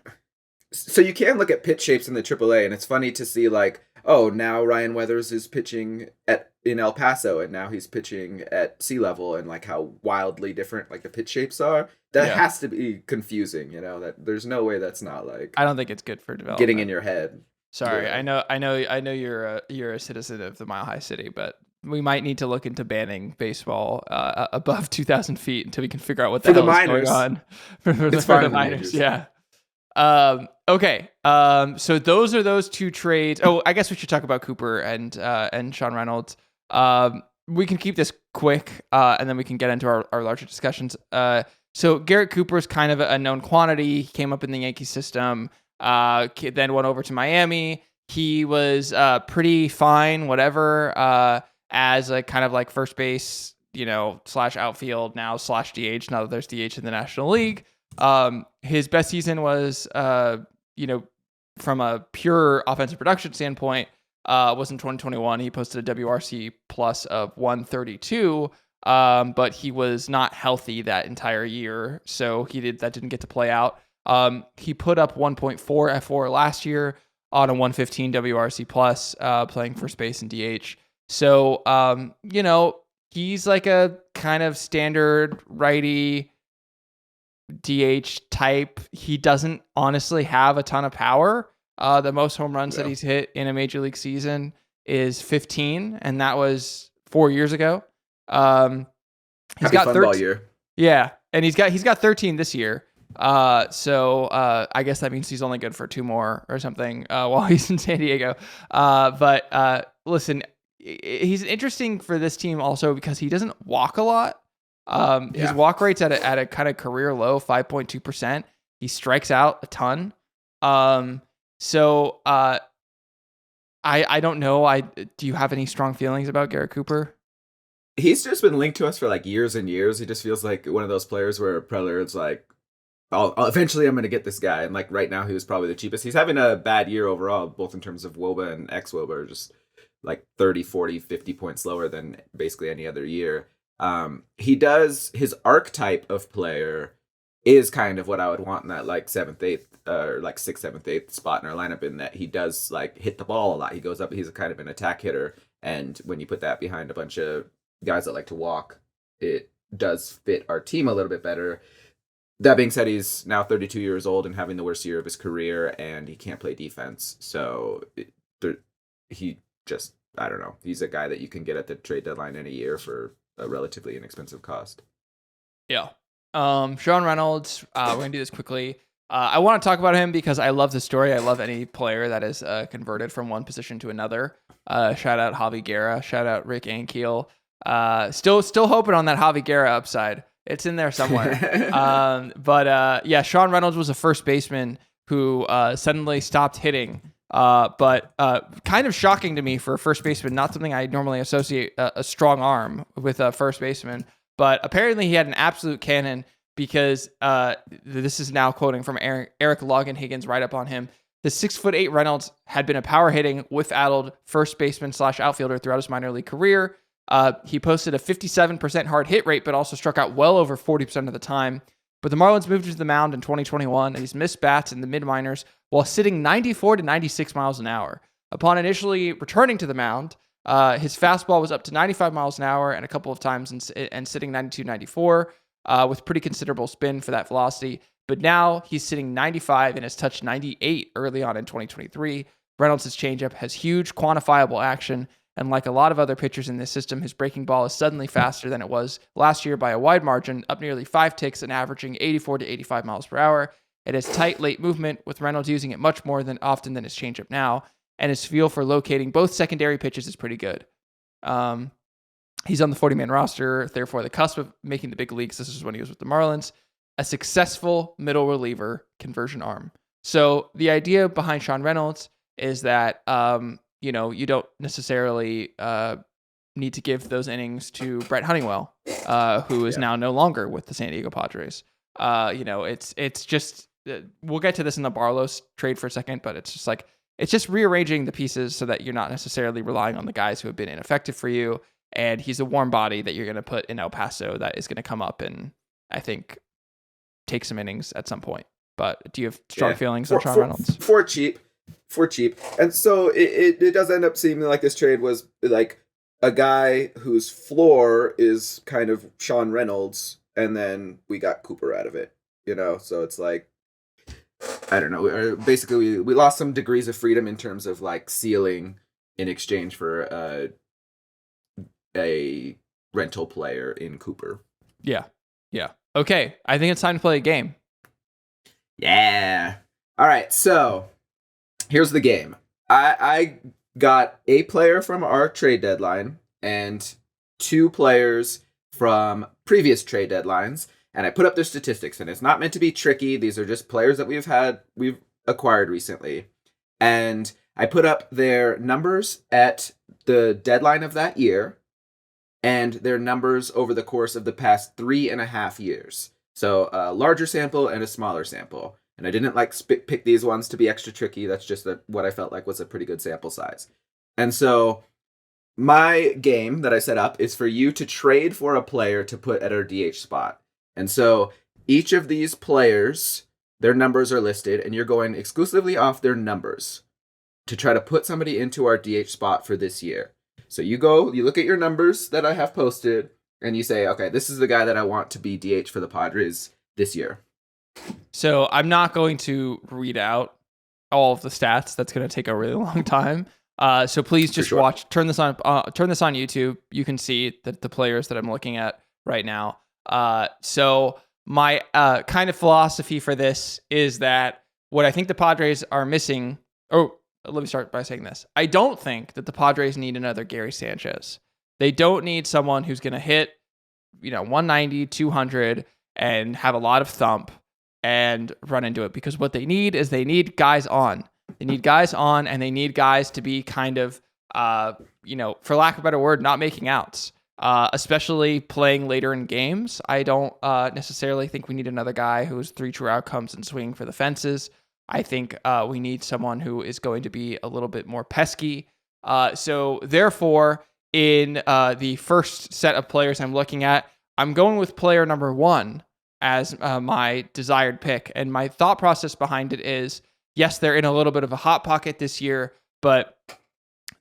So you can look at pitch shapes in the AAA, and it's funny to see like, oh, now Ryan Weathers is pitching in El Paso, and now he's pitching at sea level, and like how wildly different like the pitch shapes are. That has to be confusing, that there's no way that's not like. I don't think it's good for development. Getting in your head. Sorry, yeah. I know you're a citizen of the Mile High City, but we might need to look into banning baseball above 2,000 feet until we can figure out what the hell is going on for the minors. Yeah. Okay. So those are those two trades. Oh, I guess we should talk about Cooper and Sean Reynolds. We can keep this quick, and then we can get into our larger discussions. So Garrett Cooper is kind of a known quantity. He came up in the Yankee system, then went over to Miami. He was pretty fine, whatever, as a kind of like first base, / outfield now / DH. Now that there's DH in the National League. His best season was, from a pure offensive production standpoint, was in 2021. He posted a WRC plus of 132. But he was not healthy that entire year, so that didn't get to play out. He put up 1.4 F4 last year on a 115 WRC plus, playing first base and DH. So, he's like a kind of standard righty DH type. He doesn't honestly have a ton of power. The most home runs that he's hit in a major league season is 15, and that was 4 years ago. He's got 13 all year. Yeah, and he's got 13 this year. So I guess that means he's only good for 2 more or something while he's in San Diego. But listen, he's interesting for this team also because he doesn't walk a lot. His walk rate's at a kind of career low, 5.2%. He strikes out a ton. So I don't know. Do you have any strong feelings about Garrett Cooper? He's just been linked to us for like years and years. He just feels like one of those players where Preller is like, eventually I'm going to get this guy. And like right now he was probably the cheapest. He's having a bad year overall, both in terms of WOBA and ex-WOBA, are just like 30, 40, 50 points lower than basically any other year. His archetype of player is kind of what I would want in that like 7th, 8th, or like 6th, 7th, 8th spot in our lineup, in that he does like hit the ball a lot. He goes up, he's a kind of an attack hitter. And when you put that behind a bunch of guys that like to walk, it does fit our team a little bit better. That being said, he's now 32 years old and having the worst year of his career, and he can't play defense. So he just, I don't know. He's a guy that you can get at the trade deadline in a year for a relatively inexpensive cost. Yeah. Sean Reynolds, we're going to do this quickly. I want to talk about him because I love the story. I love any player that is converted from one position to another. Shout out Javi Guerra. Shout out Rick Ankiel. Still hoping on that Javi Guerra upside. It's in there somewhere. But Sean Reynolds was a first baseman who suddenly stopped hitting. But kind of shocking to me for a first baseman, not something I normally associate a strong arm with a first baseman. But apparently he had an absolute cannon because this is now quoting from Eric Logan-Higgins right up on him. The 6'8" Reynolds had been a power hitting with addled first baseman / outfielder throughout his minor league career. He posted a 57% hard hit rate, but also struck out well over 40% of the time. But the Marlins moved him to the mound in 2021, and he's missed bats in the mid-minors while sitting 94 to 96 miles an hour. Upon initially returning to the mound, his fastball was up to 95 miles an hour and a couple of times and sitting 92, 94 with pretty considerable spin for that velocity. But now he's sitting 95 and has touched 98 early on in 2023. Reynolds' changeup has huge quantifiable action, and like a lot of other pitchers in this system, his breaking ball is suddenly faster than it was last year by a wide margin, up nearly 5 ticks and averaging 84 to 85 miles per hour. It has tight late movement, with Reynolds using it much more often than his changeup now, and his feel for locating both secondary pitches is pretty good. He's on the 40-man roster, therefore the cusp of making the big leagues. This is when he was with the Marlins. A successful middle reliever conversion arm. So the idea behind Sean Reynolds is that you don't necessarily need to give those innings to Brett Honeywell, who is now no longer with the San Diego Padres. It's just we'll get to this in the Barlow trade for a second, but it's just rearranging the pieces so that you're not necessarily relying on the guys who have been ineffective for you. And he's a warm body that you're going to put in El Paso that is going to come up and I think take some innings at some point. But do you have strong feelings on Sean Reynolds? For cheap. And so it does end up seeming like this trade was like a guy whose floor is kind of Sean Reynolds, and then we got Cooper out of it, So it's like, I don't know. Basically, we lost some degrees of freedom in terms of like ceiling in exchange for a rental player in Cooper. Yeah. Okay, I think it's time to play a game. Yeah. All right, so here's the game. I got a player from our trade deadline and 2 players from previous trade deadlines, and I put up their statistics, and it's not meant to be tricky. These are just players that we've acquired recently. And I put up their numbers at the deadline of that year and their numbers over the course of the past 3.5 years. So a larger sample and a smaller sample. And I didn't pick these ones to be extra tricky. That's just what I felt like was a pretty good sample size. And so my game that I set up is for you to trade for a player to put at our DH spot. And so each of these players, their numbers are listed, and you're going exclusively off their numbers to try to put somebody into our DH spot for this year. So you look at your numbers that I have posted, and you say, okay, this is the guy that I want to be DH for the Padres this year. So I'm not going to read out all of the stats. That's going to take a really long time. So please just watch. Turn this on YouTube. You can see the players that I'm looking at right now. So my kind of philosophy for this is that what I think the Padres are missing. Oh, let me start by saying this. I don't think that the Padres need another Gary Sanchez. They don't need someone who's going to hit, 190, 200 and have a lot of thump and run into it, because what they need is guys on. They need guys on, and they need guys to be kind of, for lack of a better word, not making outs, especially playing later in games. I don't necessarily think we need another guy who's 3 true outcomes and swinging for the fences. I think we need someone who is going to be a little bit more pesky. So therefore, in the first set of players I'm looking at, I'm going with player number 1 as my desired pick. And my thought process behind it is, yes, they're in a little bit of a hot pocket this year, but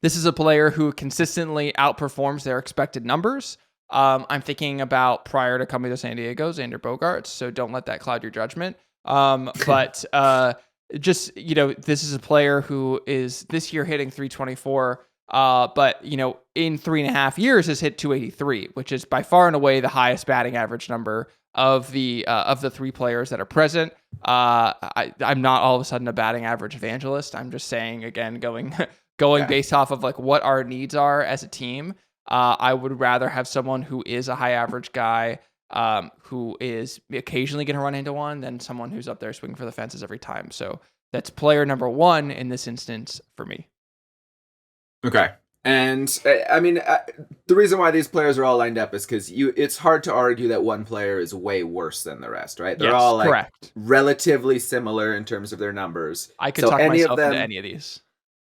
this is a player who consistently outperforms their expected numbers. I'm thinking about, prior to coming to San Diego, Xander Bogaerts, so don't let that cloud your judgment. But this is a player who is this year hitting 324, but in 3.5 years has hit 283, which is by far and away the highest batting average number of the 3 players that are present. I'm not all of a sudden a batting average evangelist. I'm just saying, again, going based off of like what our needs are as a team. I would rather have someone who is a high average guy, who is occasionally going to run into one, than someone who's up there swinging for the fences every time. So that's player number 1 in this instance for me. Okay. And the reason why these players are all lined up is because it's hard to argue that one player is way worse than the rest, right? They're all correct, relatively similar in terms of their numbers. I could talk myself into any of these.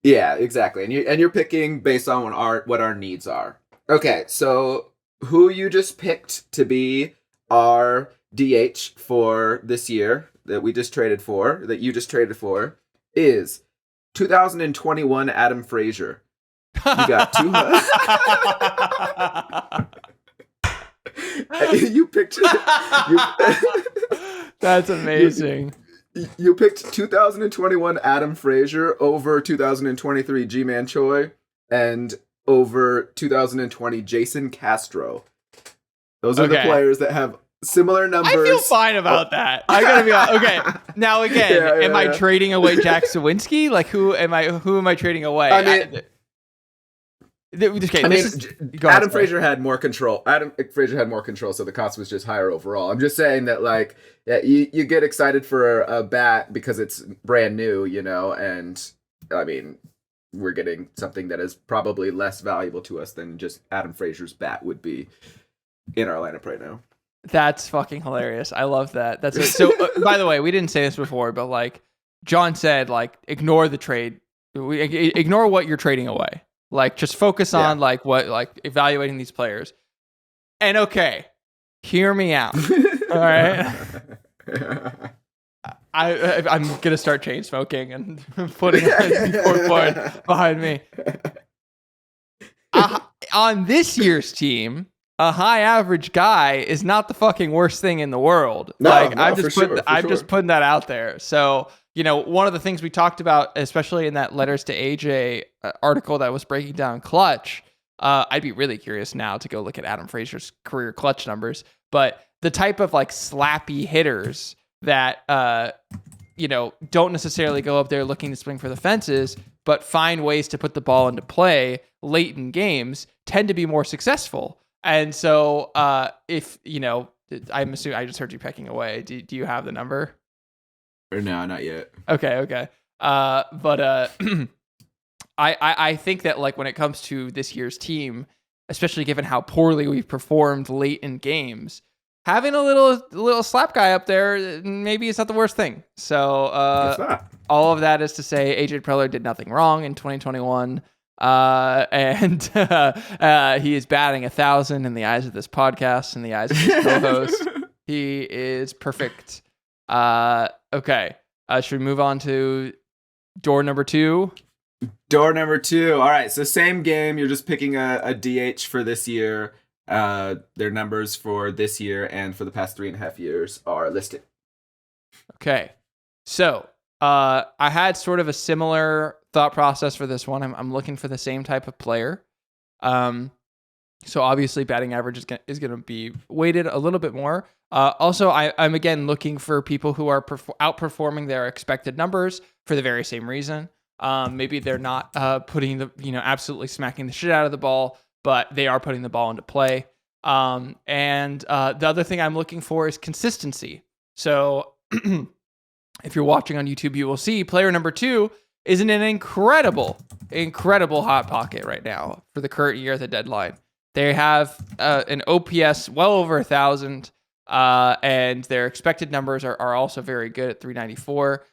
Yeah, exactly. And you're picking based on what our needs are. Okay, so who you just picked to be our DH for this year that you just traded for, is 2021 Adam Frazier. You got two. You picked. That's amazing. You picked 2021 Adam Frazier over 2023 G-Man Choi and over 2020 Jason Castro. Those are the players that have similar numbers. I feel fine about that. I gotta be okay. Now again, am I trading away Jack Sawinski? Like who am I trading away? Adam Frazier had more control. Adam Frazier had more control, so the cost was just higher overall. I'm just saying that, like, you get excited for a bat because it's brand new, and I mean, we're getting something that is probably less valuable to us than just Adam Frazier's bat would be in our lineup right now. That's fucking hilarious. I love that. That's it. So, by the way, we didn't say this before, but like John said, like ignore the trade, ignore what you're trading away. Like, just focus on evaluating these players. And okay, hear me out. All right. I'm gonna start chain smoking and putting fourth board behind me. On this year's team, a high average guy is not the fucking worst thing in the world. I'm just putting that out there. So, one of the things we talked about, especially in that Letters to AJ article that was breaking down clutch, I'd be really curious now to go look at Adam Frazier's career clutch numbers. But the type of like slappy hitters that, don't necessarily go up there looking to swing for the fences, but find ways to put the ball into play late in games tend to be more successful. And so if, I'm assuming I just heard you pecking away. Do you have the number? Or no, not yet. Okay. But I think that like when it comes to this year's team, especially given how poorly we've performed late in games, having a little slap guy up there, maybe it's not the worst thing. So all of that is to say AJ Preller did nothing wrong in 2021. And he is batting 1,000 in the eyes of this podcast, in the eyes of his co-host. He is perfect. Okay. Should we move on to door number 2? Door number 2. All right. So same game. You're just picking a DH for this year. Their numbers for this year and for the past 3.5 years are listed. Okay. So, I had sort of a similar thought process for this one. I'm looking for the same type of player. So obviously batting average is going to be weighted a little bit more. Also, I'm again looking for people who are outperforming their expected numbers for the very same reason. Maybe they're not putting absolutely smacking the shit out of the ball, but they are putting the ball into play. And the other thing I'm looking for is consistency. So if you're watching on YouTube, you will see player number 2 is in an incredible hot pocket right now for the current year at the deadline. They have an OPS well over 1,000, and their expected numbers are also very good at 394.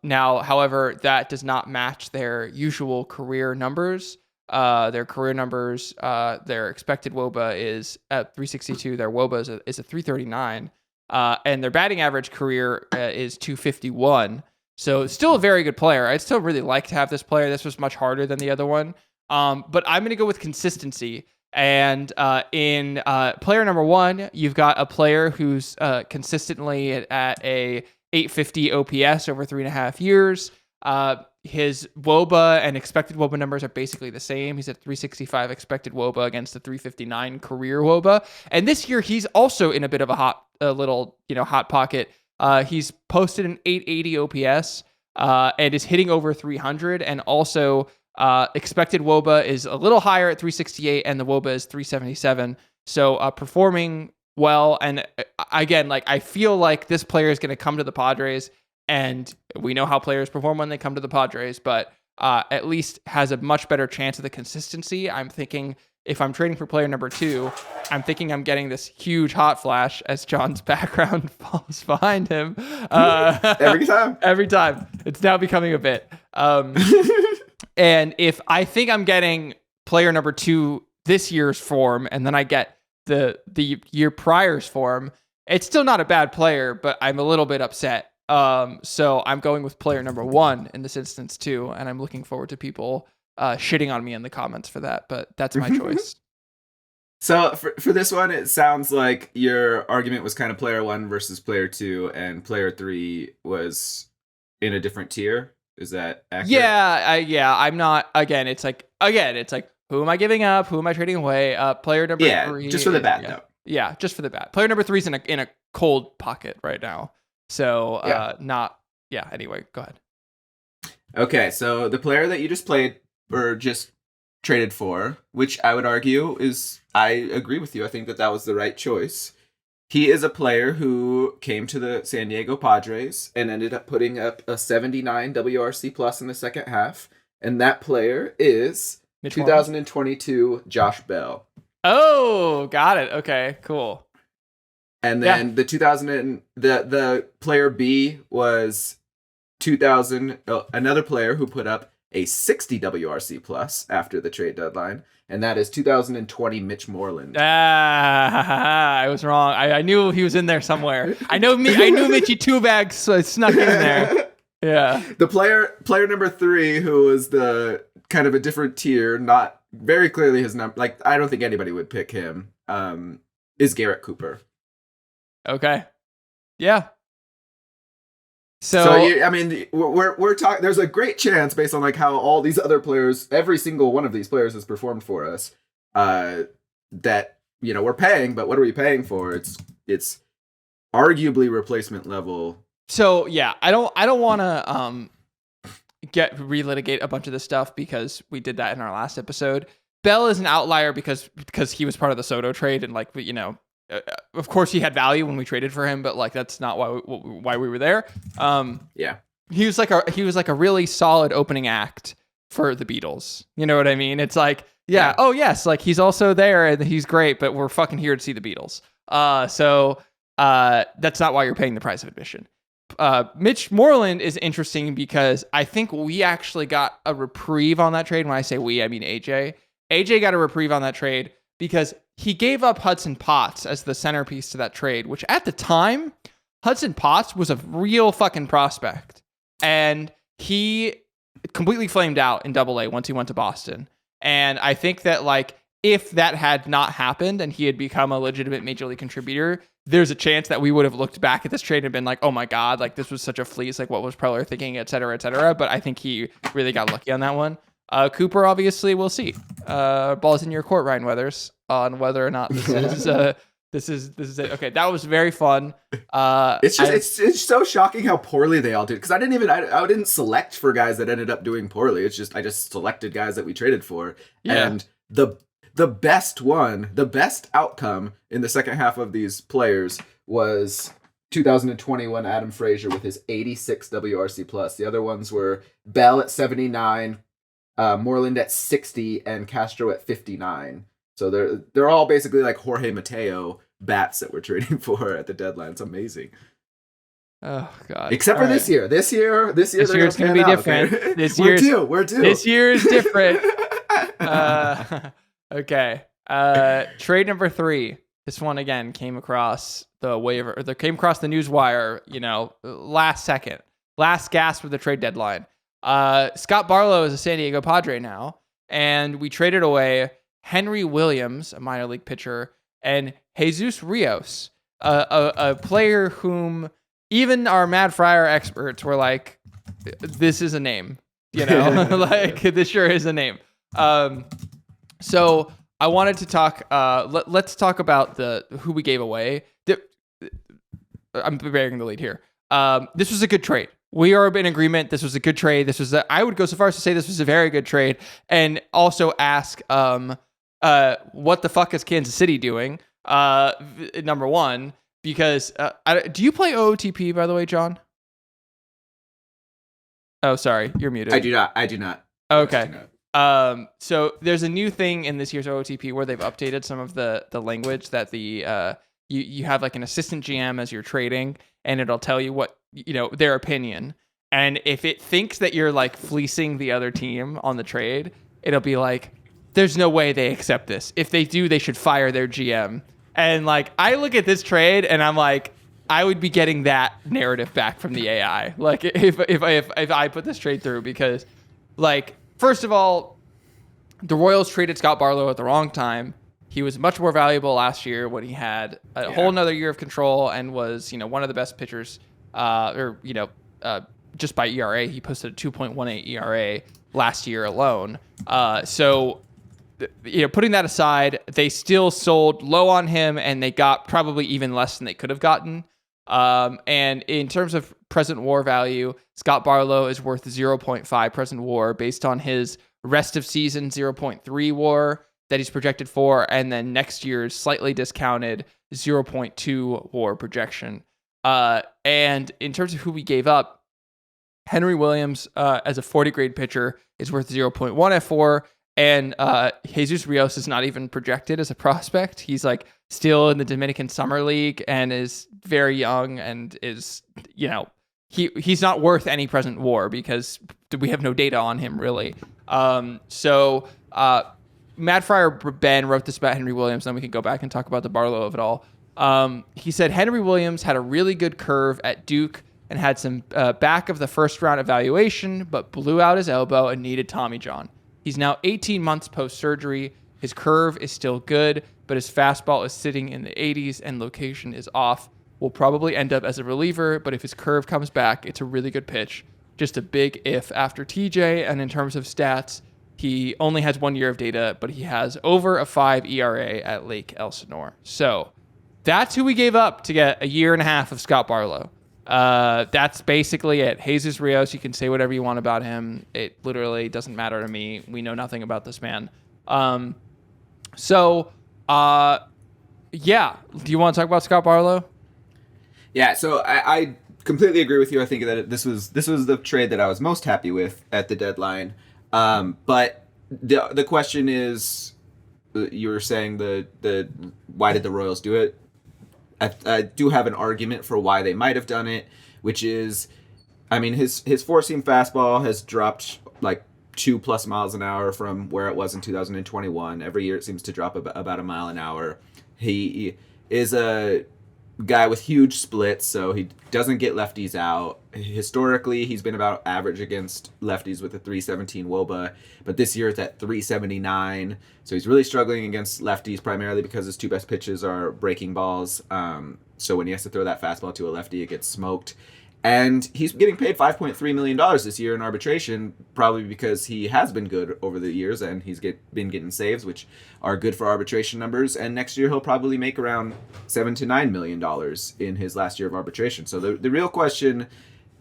Now, however, that does not match their usual career numbers. Their career numbers, their expected WOBA is at 362. Their WOBA is a 339. And their batting average career is 251. So still a very good player. I'd still really like to have this player. This was much harder than the other one. But I'm going to go with consistency. And in player number 1, you've got a player who's consistently at a 850 OPS over 3.5 years. His WOBA and expected WOBA numbers are basically the same. He's at 365 expected WOBA against the 359 career WOBA. And this year, he's also in a bit of a hot pocket. He's posted an 880 OPS and is hitting over 300. And also, expected WOBA is a little higher at 368, and the WOBA is 377. So performing well. And again, like I feel like this player is going to come to the Padres. And we know how players perform when they come to the Padres, but at least has a much better chance of the consistency. I'm thinking if I'm trading for player number 2, I'm thinking I'm getting this huge hot flash as John's background falls behind him. Every time. Every time. It's now becoming a bit. And if I think I'm getting player number 2 this year's form, and then I get the year prior's form, it's still not a bad player, but I'm a little bit upset. So I'm going with player number 1 in this instance too, and I'm looking forward to people shitting on me in the comments for that, but that's my choice. So for this one, it sounds like your argument was kind of player 1 versus player 2, and player 3 was in a different tier. Is that accurate? Yeah. I'm not. It's like who am I giving up? Who am I trading away? Player number 3. Just for the bat though. Yeah, just for the bat. Player number 3 is in a cold pocket right now. So Anyway, go ahead. Okay, so the player that you just played or just traded for, which I would argue I agree with you. I think that was the right choice. He is a player who came to the San Diego Padres and ended up putting up a 79 WRC plus in the second half. And that player is 2022 Josh Bell. Oh, got it. Okay, cool. And then the player B was 2000, another player who put up a 60 WRC plus after the trade deadline, and that is 2020 Mitch Moreland. I was wrong. I knew he was in there somewhere. I knew Mitchie Two Bags snuck in there. Yeah. The player number 3, who was the kind of a different tier, not very clearly his number. Like, I don't think anybody would pick him. Is Garrett Cooper. Okay. Yeah. So we're talking. There's a great chance, based on like how all these other players, every single one of these players has performed for us, that we're paying. But what are we paying for? It's arguably replacement level. So yeah, I don't want to relitigate a bunch of this stuff because we did that in our last episode. Bell is an outlier because he was part of the Soto trade, and of course he had value when we traded for him, but like that's not why we were there. He was like a really solid opening act for the Beatles. You know what I mean? It's like, oh yes, like he's also there and he's great, but we're fucking here to see the Beatles. So that's not why you're paying the price of admission. Mitch Moreland is interesting because I think we actually got a reprieve on that trade. When I say we, I mean AJ. AJ got a reprieve on that trade because he gave up Hudson Potts as the centerpiece to that trade, which at the time, Hudson Potts was a real fucking prospect. And he completely flamed out in AA once he went to Boston. And I think that like if that had not happened and he had become a legitimate major league contributor, there's a chance that we would have looked back at this trade and been like, oh my God, like this was such a fleece. Like what was Preller thinking, et cetera, et cetera. But I think he really got lucky on that one. Cooper, obviously, we'll see. Ball's in your court, Ryan Weathers, on whether or not this is it. Okay, that was very fun. It's so shocking how poorly they all did, because I didn't select for guys that ended up doing poorly. It's just I just selected guys that we traded for, and the best outcome in the second half of these players was 2021 Adam Frazier with his 86 WRC plus. The other ones were Bell at 79. Moreland at 60 and Castro at 59. So they're all basically like Jorge Mateo bats that we're trading for at the deadline. It's amazing. Oh God! Except for this year. This year it's gonna be different. Okay? We're due. This year is different. Okay. Trade number 3. This one again came across the waiver. Or came across the news wire. Last gasp of the trade deadline. Scott Barlow is a San Diego Padre now, and we traded away Henry Williams, a minor league pitcher, and Jesus Rios, a player whom even our Mad Friar experts were like, this is a name, like this sure is a name. So I wanted to talk, let's talk about who we gave away. I'm bearing the lead here. This was a good trade. We are in agreement. This was a good trade. I would go so far as to say this was a very good trade, and also ask, what the fuck is Kansas City doing? Number one, because do you play OOTP, by the way, John? Oh, sorry, you're muted. I do not. Okay. So there's a new thing in this year's OOTP where they've updated some of the language that you have like an assistant GM as you're trading, and it'll tell you what, their opinion. And if it thinks that you're like fleecing the other team on the trade, it'll be like, there's no way they accept this. If they do, they should fire their GM. And like, I look at this trade and I'm like, I would be getting that narrative back from the AI. Like if I put this trade through, because like, first of all, the Royals traded Scott Barlow at the wrong time. He was much more valuable last year when he had a whole nother year of control and was, one of the best pitchers, just by ERA. He posted a 2.18 ERA last year alone. So putting that aside, they still sold low on him and they got probably even less than they could have gotten. And in terms of present WAR value, Scott Barlow is worth 0.5 present WAR based on his rest of season 0.3 WAR that he's projected for, and then next year's slightly discounted 0.2 WAR projection. And in terms of who we gave up, Henry Williams as a 40 grade pitcher is worth 0.1 F4, and Jesus Rios is not even projected as a prospect. He's like still in the Dominican Summer League and is very young and is, he's not worth any present WAR because we have no data on him really. So Matt Fryer Ben wrote this about Henry Williams, then we can go back and talk about the Barlow of it all. He said Henry Williams had a really good curve at Duke and had some back of the first round evaluation, but blew out his elbow and needed Tommy John. He's now 18 months post-surgery. His curve is still good, but his fastball is sitting in the 80s and location is off. Will probably end up as a reliever, but if his curve comes back, it's a really good pitch. Just a big if after TJ, and in terms of stats, he only has 1 year of data, but he has over a 5 ERA at Lake Elsinore. So that's who we gave up to get a year and a half of Scott Barlow. That's basically it. Jesus Rios, you can say whatever you want about him. It literally doesn't matter to me. We know nothing about this man. Yeah. Do you want to talk about Scott Barlow? Yeah, so I completely agree with you. I think that this was the trade that I was most happy with at the deadline. But the question is, you were saying the why did the Royals do it? I do have an argument for why they might have done it, which is, I mean, his four-seam fastball has dropped like 2+ miles an hour from where it was in 2021. Every year it seems to drop about a mile an hour. He is a guy with huge splits, so he doesn't get lefties out. Historically, he's been about average against lefties with a 317 WOBA, but this year it's at 379. So he's really struggling against lefties primarily because his two best pitches are breaking balls. So when he has to throw that fastball to a lefty, it gets smoked. And he's getting paid $5.3 million this year in arbitration, probably because he has been good over the years and he's been getting saves, which are good for arbitration numbers. And next year he'll probably make around $7 to $9 million in his last year of arbitration. So the real question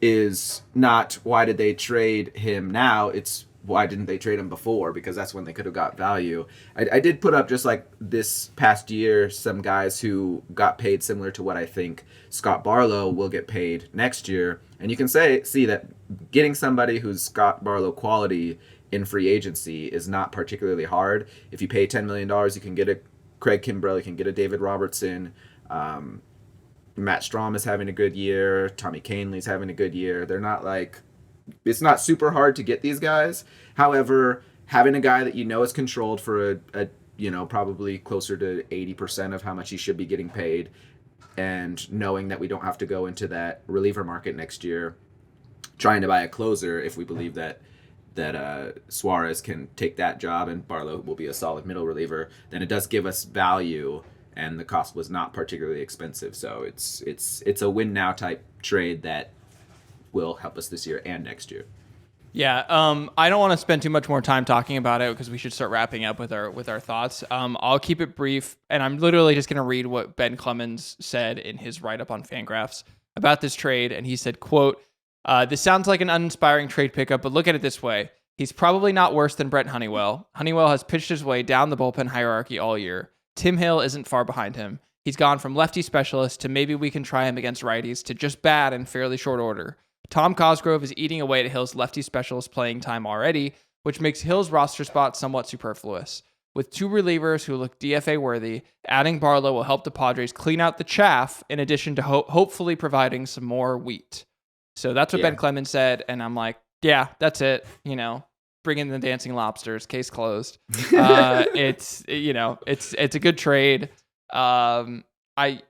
is not why did they trade him now? It's why didn't they trade him before? Because that's when they could have got value. I did put up just like this past year some guys who got paid similar to what I think Scott Barlow will get paid next year. And you can see that getting somebody who's Scott Barlow quality in free agency is not particularly hard. If you pay $10 million, you can get a Craig Kimbrell, you can get a David Robertson. Matt Strahm is having a good year. Tommy Kahnle's having a good year. They're not like... It's not super hard to get these guys. However, having a guy that you know is controlled for a probably closer to 80% of how much he should be getting paid, and knowing that we don't have to go into that reliever market next year trying to buy a closer if we believe that Suarez can take that job and Barlow will be a solid middle reliever, then it does give us value, and the cost was not particularly expensive. So it's a win now type trade that will help us this year and next year. Yeah, I don't want to spend too much more time talking about it because we should start wrapping up with our thoughts. I'll keep it brief, and I'm literally just going to read what Ben Clemens said in his write-up on Fangraphs about this trade, and he said, quote, "This sounds like an uninspiring trade pickup, but look at it this way. He's probably not worse than Brent Honeywell. Honeywell has pitched his way down the bullpen hierarchy all year. Tim Hill isn't far behind him. He's gone from lefty specialist to maybe we can try him against righties to just bad in fairly short order. Tom Cosgrove is eating away at Hill's lefty specialist playing time already, which makes Hill's roster spot somewhat superfluous. With two relievers who look DFA worthy, adding Barlow will help the Padres clean out the chaff in addition to hopefully providing some more wheat." So that's what Ben Clemens said, and I'm like, yeah, that's it. bring in the dancing lobsters. Case closed. It's a good trade. I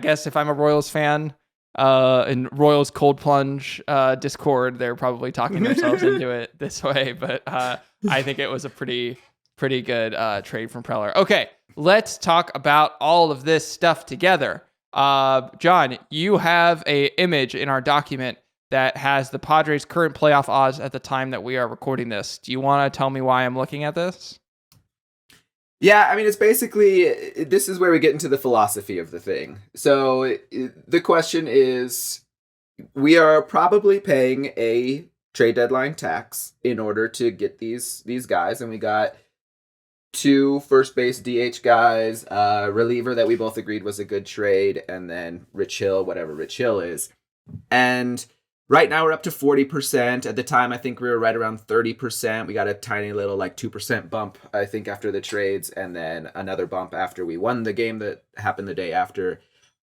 guess if I'm a Royals fan, in Royals cold plunge Discord, they're probably talking themselves into it this way. But I think it was a pretty good trade from Preller. Okay, let's talk about all of this stuff together. John, you have a image in our document that has the Padres' current playoff odds at the time that we are recording this. Do you want to tell me why I'm looking at this? Yeah, I mean, it's basically, this is where we get into the philosophy of the thing. So the question is, we are probably paying a trade deadline tax in order to get these guys, and we got 2 first base DH guys, reliever that we both agreed was a good trade, and then Rich Hill, whatever Rich Hill is. And right now we're up to 40%. At the time, I think we were right around 30%. We got a tiny little 2% bump, I think, after the trades, and then another bump after we won the game that happened the day after.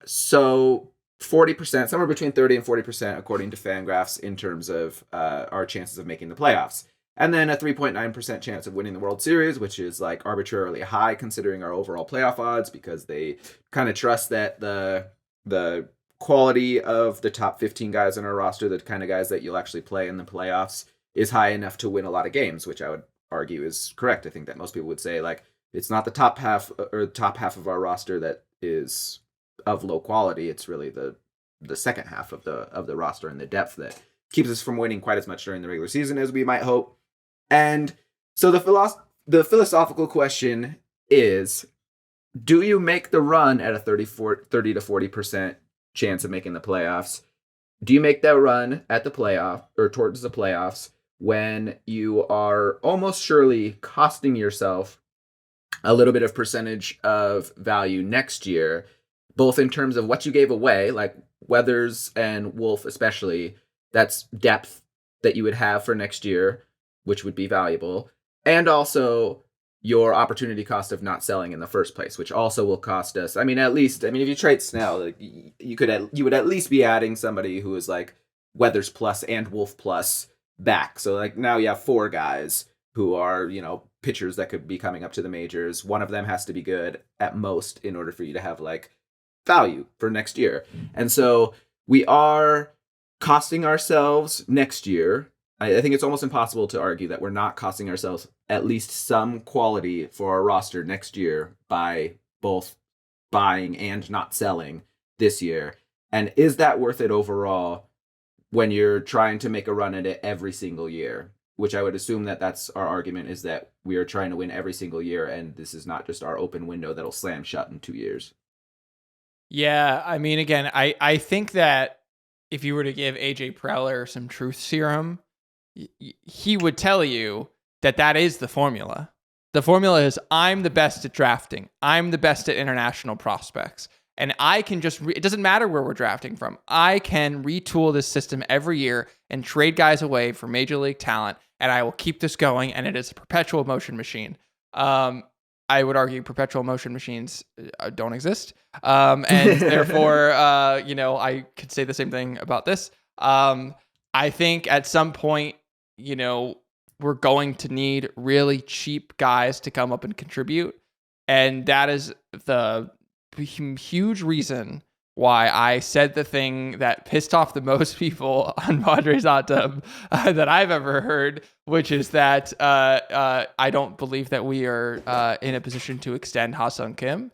So 40%, somewhere between 30 and 40%, according to Fangraphs, in terms of our chances of making the playoffs. And then a 3.9% chance of winning the World Series, which is arbitrarily high considering our overall playoff odds, because they kind of trust that the quality of the top 15 guys in our roster, the kind of guys that you'll actually play in the playoffs, is high enough to win a lot of games, which I would argue is correct. I think that most people would say it's not the top half of our roster that is of low quality. It's really the second half of the roster and the depth that keeps us from winning quite as much during the regular season as we might hope. And so the philosophical question is, do you make the run at a 30 to 40% chance of making the playoffs? Do you make that run at the playoff or towards the playoffs when you are almost surely costing yourself a little bit of percentage of value next year, both in terms of what you gave away, like Weathers and Wolf especially, that's depth that you would have for next year, which would be valuable, and also your opportunity cost of not selling in the first place, which also will cost us. If you trade Snell, you would at least be adding somebody who is Weathers plus and Wolf plus back. So now you have 4 guys who are, pitchers that could be coming up to the majors. One of them has to be good at most in order for you to have value for next year. And so we are costing ourselves next year. I think it's almost impossible to argue that we're not costing ourselves at least some quality for our roster next year by both buying and not selling this year. And is that worth it overall when you're trying to make a run at it every single year? Which I would assume that's our argument, is that we are trying to win every single year, and this is not just our open window that'll slam shut in 2 years. Yeah, again, I think that if you were to give AJ Preller some truth serum, he would tell you that is the formula. The formula is, I'm the best at drafting. I'm the best at international prospects. And I can it doesn't matter where we're drafting from. I can retool this system every year and trade guys away for major league talent, and I will keep this going, and it is a perpetual motion machine. I would argue perpetual motion machines don't exist. And therefore, I could say the same thing about this. I think at some point, we're going to need really cheap guys to come up and contribute. And that is the huge reason why I said the thing that pissed off the most people on Padres Hot Tub that I've ever heard, which is that I don't believe that we are in a position to extend Ha-Seong Kim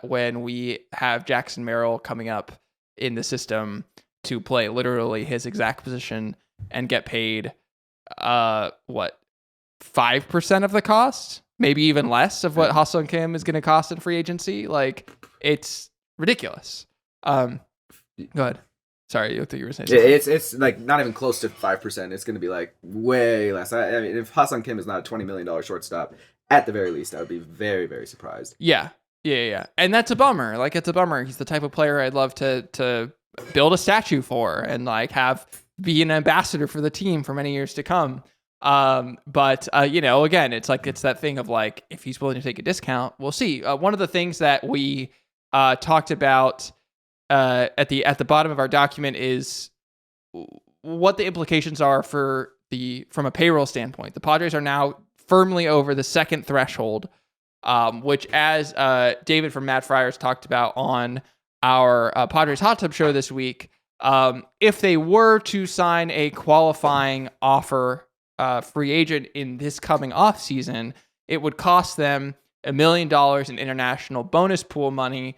when we have Jackson Merrill coming up in the system to play literally his exact position and get paid 5% of the cost, maybe even less of what Ha-Seong Kim is going to cost in free agency. It's ridiculous. Go ahead. Sorry, I thought you were saying something. It's not even close to 5%. It's going to be way less. I mean, if Ha-Seong Kim is not a $20 million shortstop, at the very least, I would be very, very surprised. Yeah. And that's a bummer. It's a bummer. He's the type of player I'd love to build a statue for and have be an ambassador for the team for many years to come. But again, it's that thing of if he's willing to take a discount, we'll see. One of the things that we talked about at the bottom of our document is what the implications are for from a payroll standpoint. The Padres are now firmly over the second threshold, which, as David from Mad Friars talked about on our Padres Hot Tub show this week, if they were to sign a qualifying offer free agent in this coming offseason, it would cost them $1 million in international bonus pool money,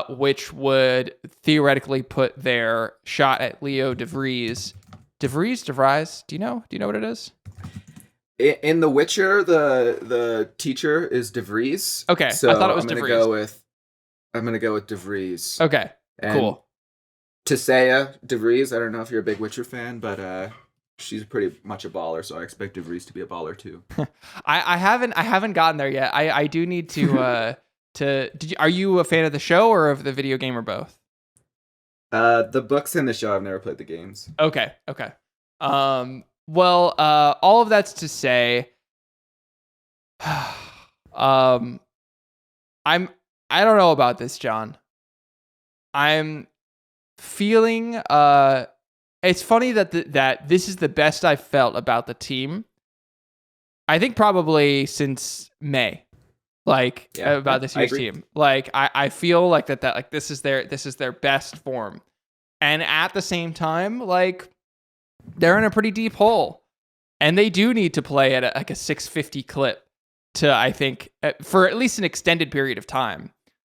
which would theoretically put their shot at Leo DeVries. DeVries? Do you know what it is? In The Witcher, the teacher is DeVries. Okay, so I thought it was DeVries. I'm gonna go with DeVries. Okay, and cool. Tisea DeVries. I don't know if you're a big Witcher fan, but she's pretty much a baller, so I expect DeVries to be a baller too. I haven't gotten there yet. I do need to are you a fan of the show or of the video game or both? The books and the show. I've never played the games. Okay. Well, all of that's to say, I don't know about this, John. I'm feeling it's funny that this is the best I've felt about the team. I think probably since May. About this year's team. I feel like that like this is their best form. And at the same time, like, they're in a pretty deep hole. And they do need to play at a 650 clip to, I think, for at least an extended period of time,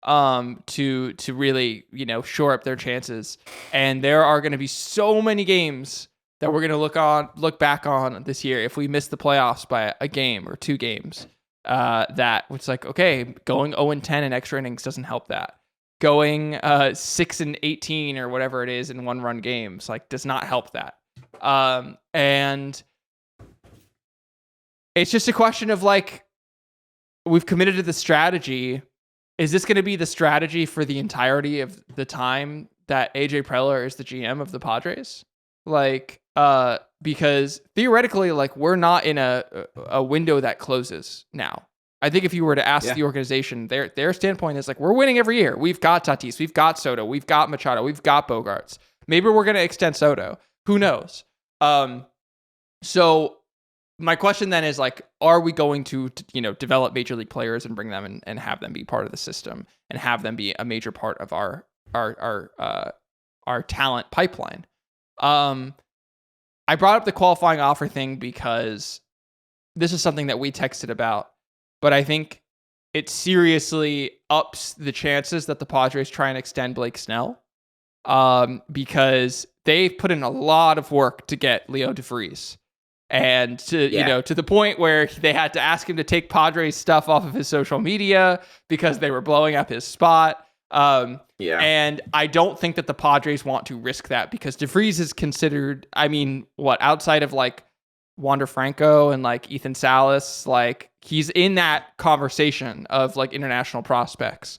to really, shore up their chances. And there are going to be so many games that we're going to look back on this year if we miss the playoffs by a game or 2 games. That it's like, okay, going 0-10 in extra innings doesn't help that. Going 6-18 or whatever it is in 1-run games does not help that. And it's just a question of we've committed to the strategy. Is this going to be the strategy for the entirety of the time that AJ Preller is the GM of the Padres? Because theoretically, we're not in a window that closes now. I think if you were to ask the organization, their standpoint is we're winning every year. We've got Tatis, we've got Soto, we've got Machado, we've got Bogarts. Maybe we're going to extend Soto. Who knows? So my question then is are we going to develop major league players and bring them and have them be part of the system and have them be a major part of our talent pipeline? I brought up the qualifying offer thing because this is something that we texted about, but I think it seriously ups the chances that the Padres try and extend Blake Snell, because they've put in a lot of work to get Leo DeVries, and to the point where they had to ask him to take Padres stuff off of his social media because they were blowing up his spot. And I don't think that the Padres want to risk that because DeVries is considered, outside of Wander Franco and Ethan Salas, he's in that conversation of international prospects.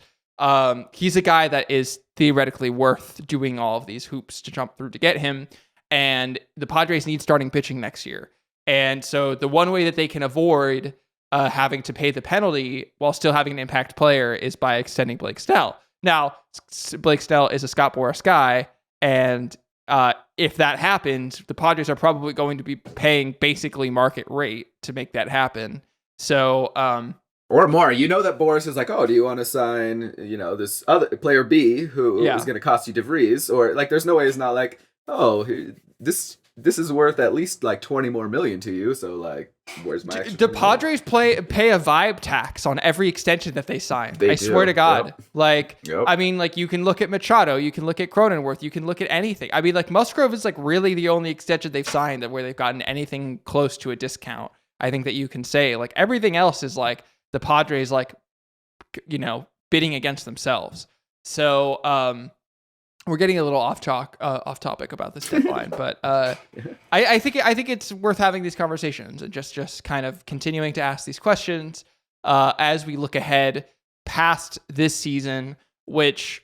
He's a guy that is theoretically worth doing all of these hoops to jump through to get him. And the Padres need starting pitching next year. And so the one way that they can avoid having to pay the penalty while still having an impact player is by extending Blake Snell. Now, Blake Snell is a Scott Boras guy, and if that happens, the Padres are probably going to be paying basically market rate to make that happen. So, or more. That Boras is oh, do you want to sign, this other player B who is going to cost you DeVries? Or there's no way it's not oh, this is worth at least $20 more million to you. So where's my extra? The Padres pay a vibe tax on every extension that they sign. I swear to God. Yep. You can look at Machado, you can look at Cronenworth, you can look at anything. Musgrove is really the only extension they've signed where they've gotten anything close to a discount. I think that you can say everything else is the Padres bidding against themselves. So we're getting a little off topic about this deadline, but I think it's worth having these conversations and just kind of continuing to ask these questions as we look ahead past this season, which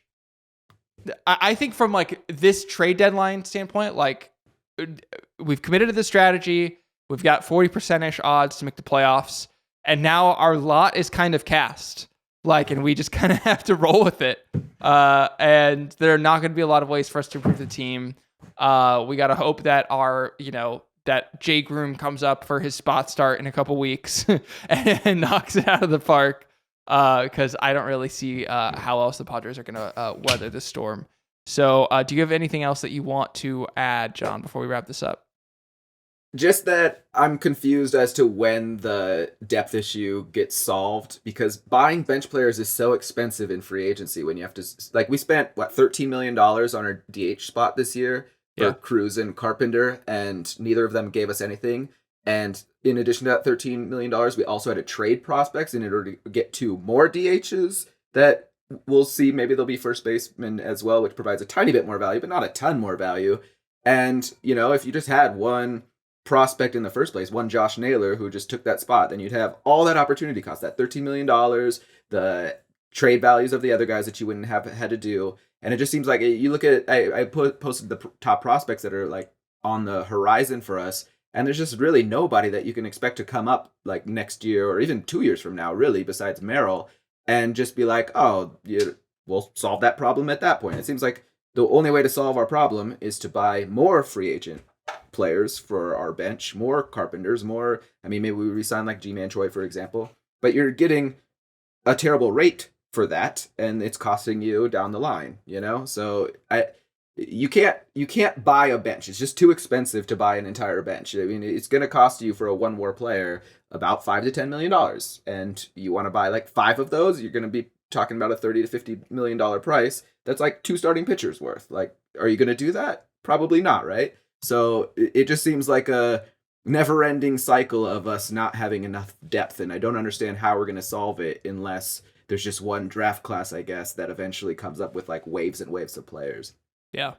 I think from this trade deadline standpoint, we've committed to the strategy. We've got 40%-ish odds to make the playoffs, and now our lot is kind of cast. And we just kind of have to roll with it. And there are not going to be a lot of ways for us to improve the team. We got to hope that our, that Jay Groom comes up for his spot start in a couple weeks and knocks it out of the park. Because I don't really see how else the Padres are going to weather this storm. So do you have anything else that you want to add, John, before we wrap this up? Just that I'm confused as to when the depth issue gets solved, because buying bench players is so expensive in free agency when you have to, like, we spent, $13 million on our DH spot this year for Cruz and Carpenter, and neither of them gave us anything. And in addition to that $13 million, we also had to trade prospects in order to get 2 more DHs that we'll see. Maybe they'll be first basemen as well, which provides a tiny bit more value, but not a ton more value. And, if you just had one prospect in the first place, one Josh Naylor who just took that spot, then you'd have all that opportunity cost, that $13 million, the trade values of the other guys that you wouldn't have had to do. And it just seems like you look at, I posted the top prospects that are like on the horizon for us. And there's just really nobody that you can expect to come up like next year or even 2 years from now, really, besides Merrill, and just be like, we'll solve that problem at that point. It seems like the only way to solve our problem is to buy more free agent players for our bench, more Carpenters, more. I mean, maybe we resign like G-Man Choi, for example, but you're getting a terrible rate for that, and it's costing you down the line, So you can't buy a bench. It's just too expensive to buy an entire bench. I mean, it's going to cost you for a one more player about $5 to $10 million, and you want to buy like 5 of those. You're going to be talking about a $30 to $50 million price. That's like 2 starting pitchers worth. Like, are you going to do that? Probably not, right? So it just seems like a never-ending cycle of us not having enough depth, and I don't understand how we're going to solve it unless there's just one draft class, I guess, that eventually comes up with like waves and waves of players. Yeah.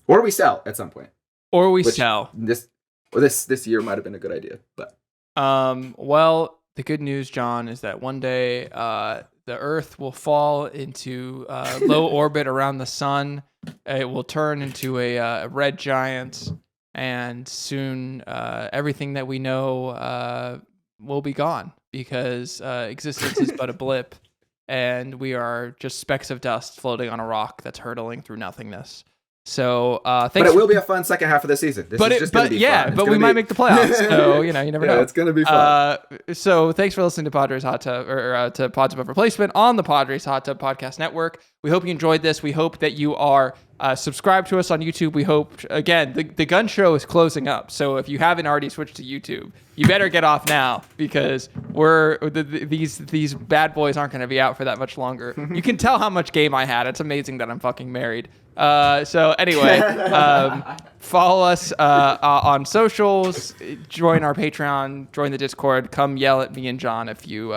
Or we sell at some point. Or we sell. This year might have been a good idea, but well, the good news, John, is that one day the Earth will fall into low orbit around the sun. It will turn into a red giant, and soon everything that we know will be gone, because existence is but a blip. And we are just specks of dust floating on a rock that's hurtling through nothingness. So thanks. But it will be a fun second half of the season. This is just going to be fun. But we might make the playoffs. So you never know. It's going to be fun. So thanks for listening to Padres Hot Tub, or to Pods Above Replacement on the Padres Hot Tub Podcast Network. We hope you enjoyed this. We hope that you are subscribed to us on YouTube. We hope, again, the gun show is closing up. So if you haven't already switched to YouTube, you better get off now, because these bad boys aren't going to be out for that much longer. You can tell how much game I had. It's amazing that I'm fucking married. So anyway, follow us on socials, join our Patreon, join the Discord, come yell at me and John if you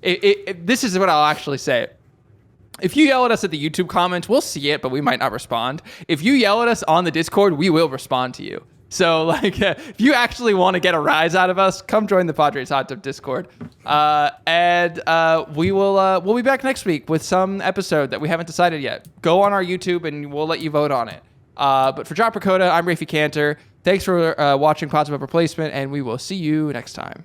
this is what I'll actually say. If you yell at us at the YouTube comments, we'll see it, but we might not respond. If you yell at us on the Discord, we will respond to you. So, if you actually want to get a rise out of us, come join the Padres Hot Tub Discord. And we'll be back next week with some episode that we haven't decided yet. Go on our YouTube and we'll let you vote on it. But for John Precoda, I'm Raphie Cantor. Thanks for watching Pods Above Replacement, and we will see you next time.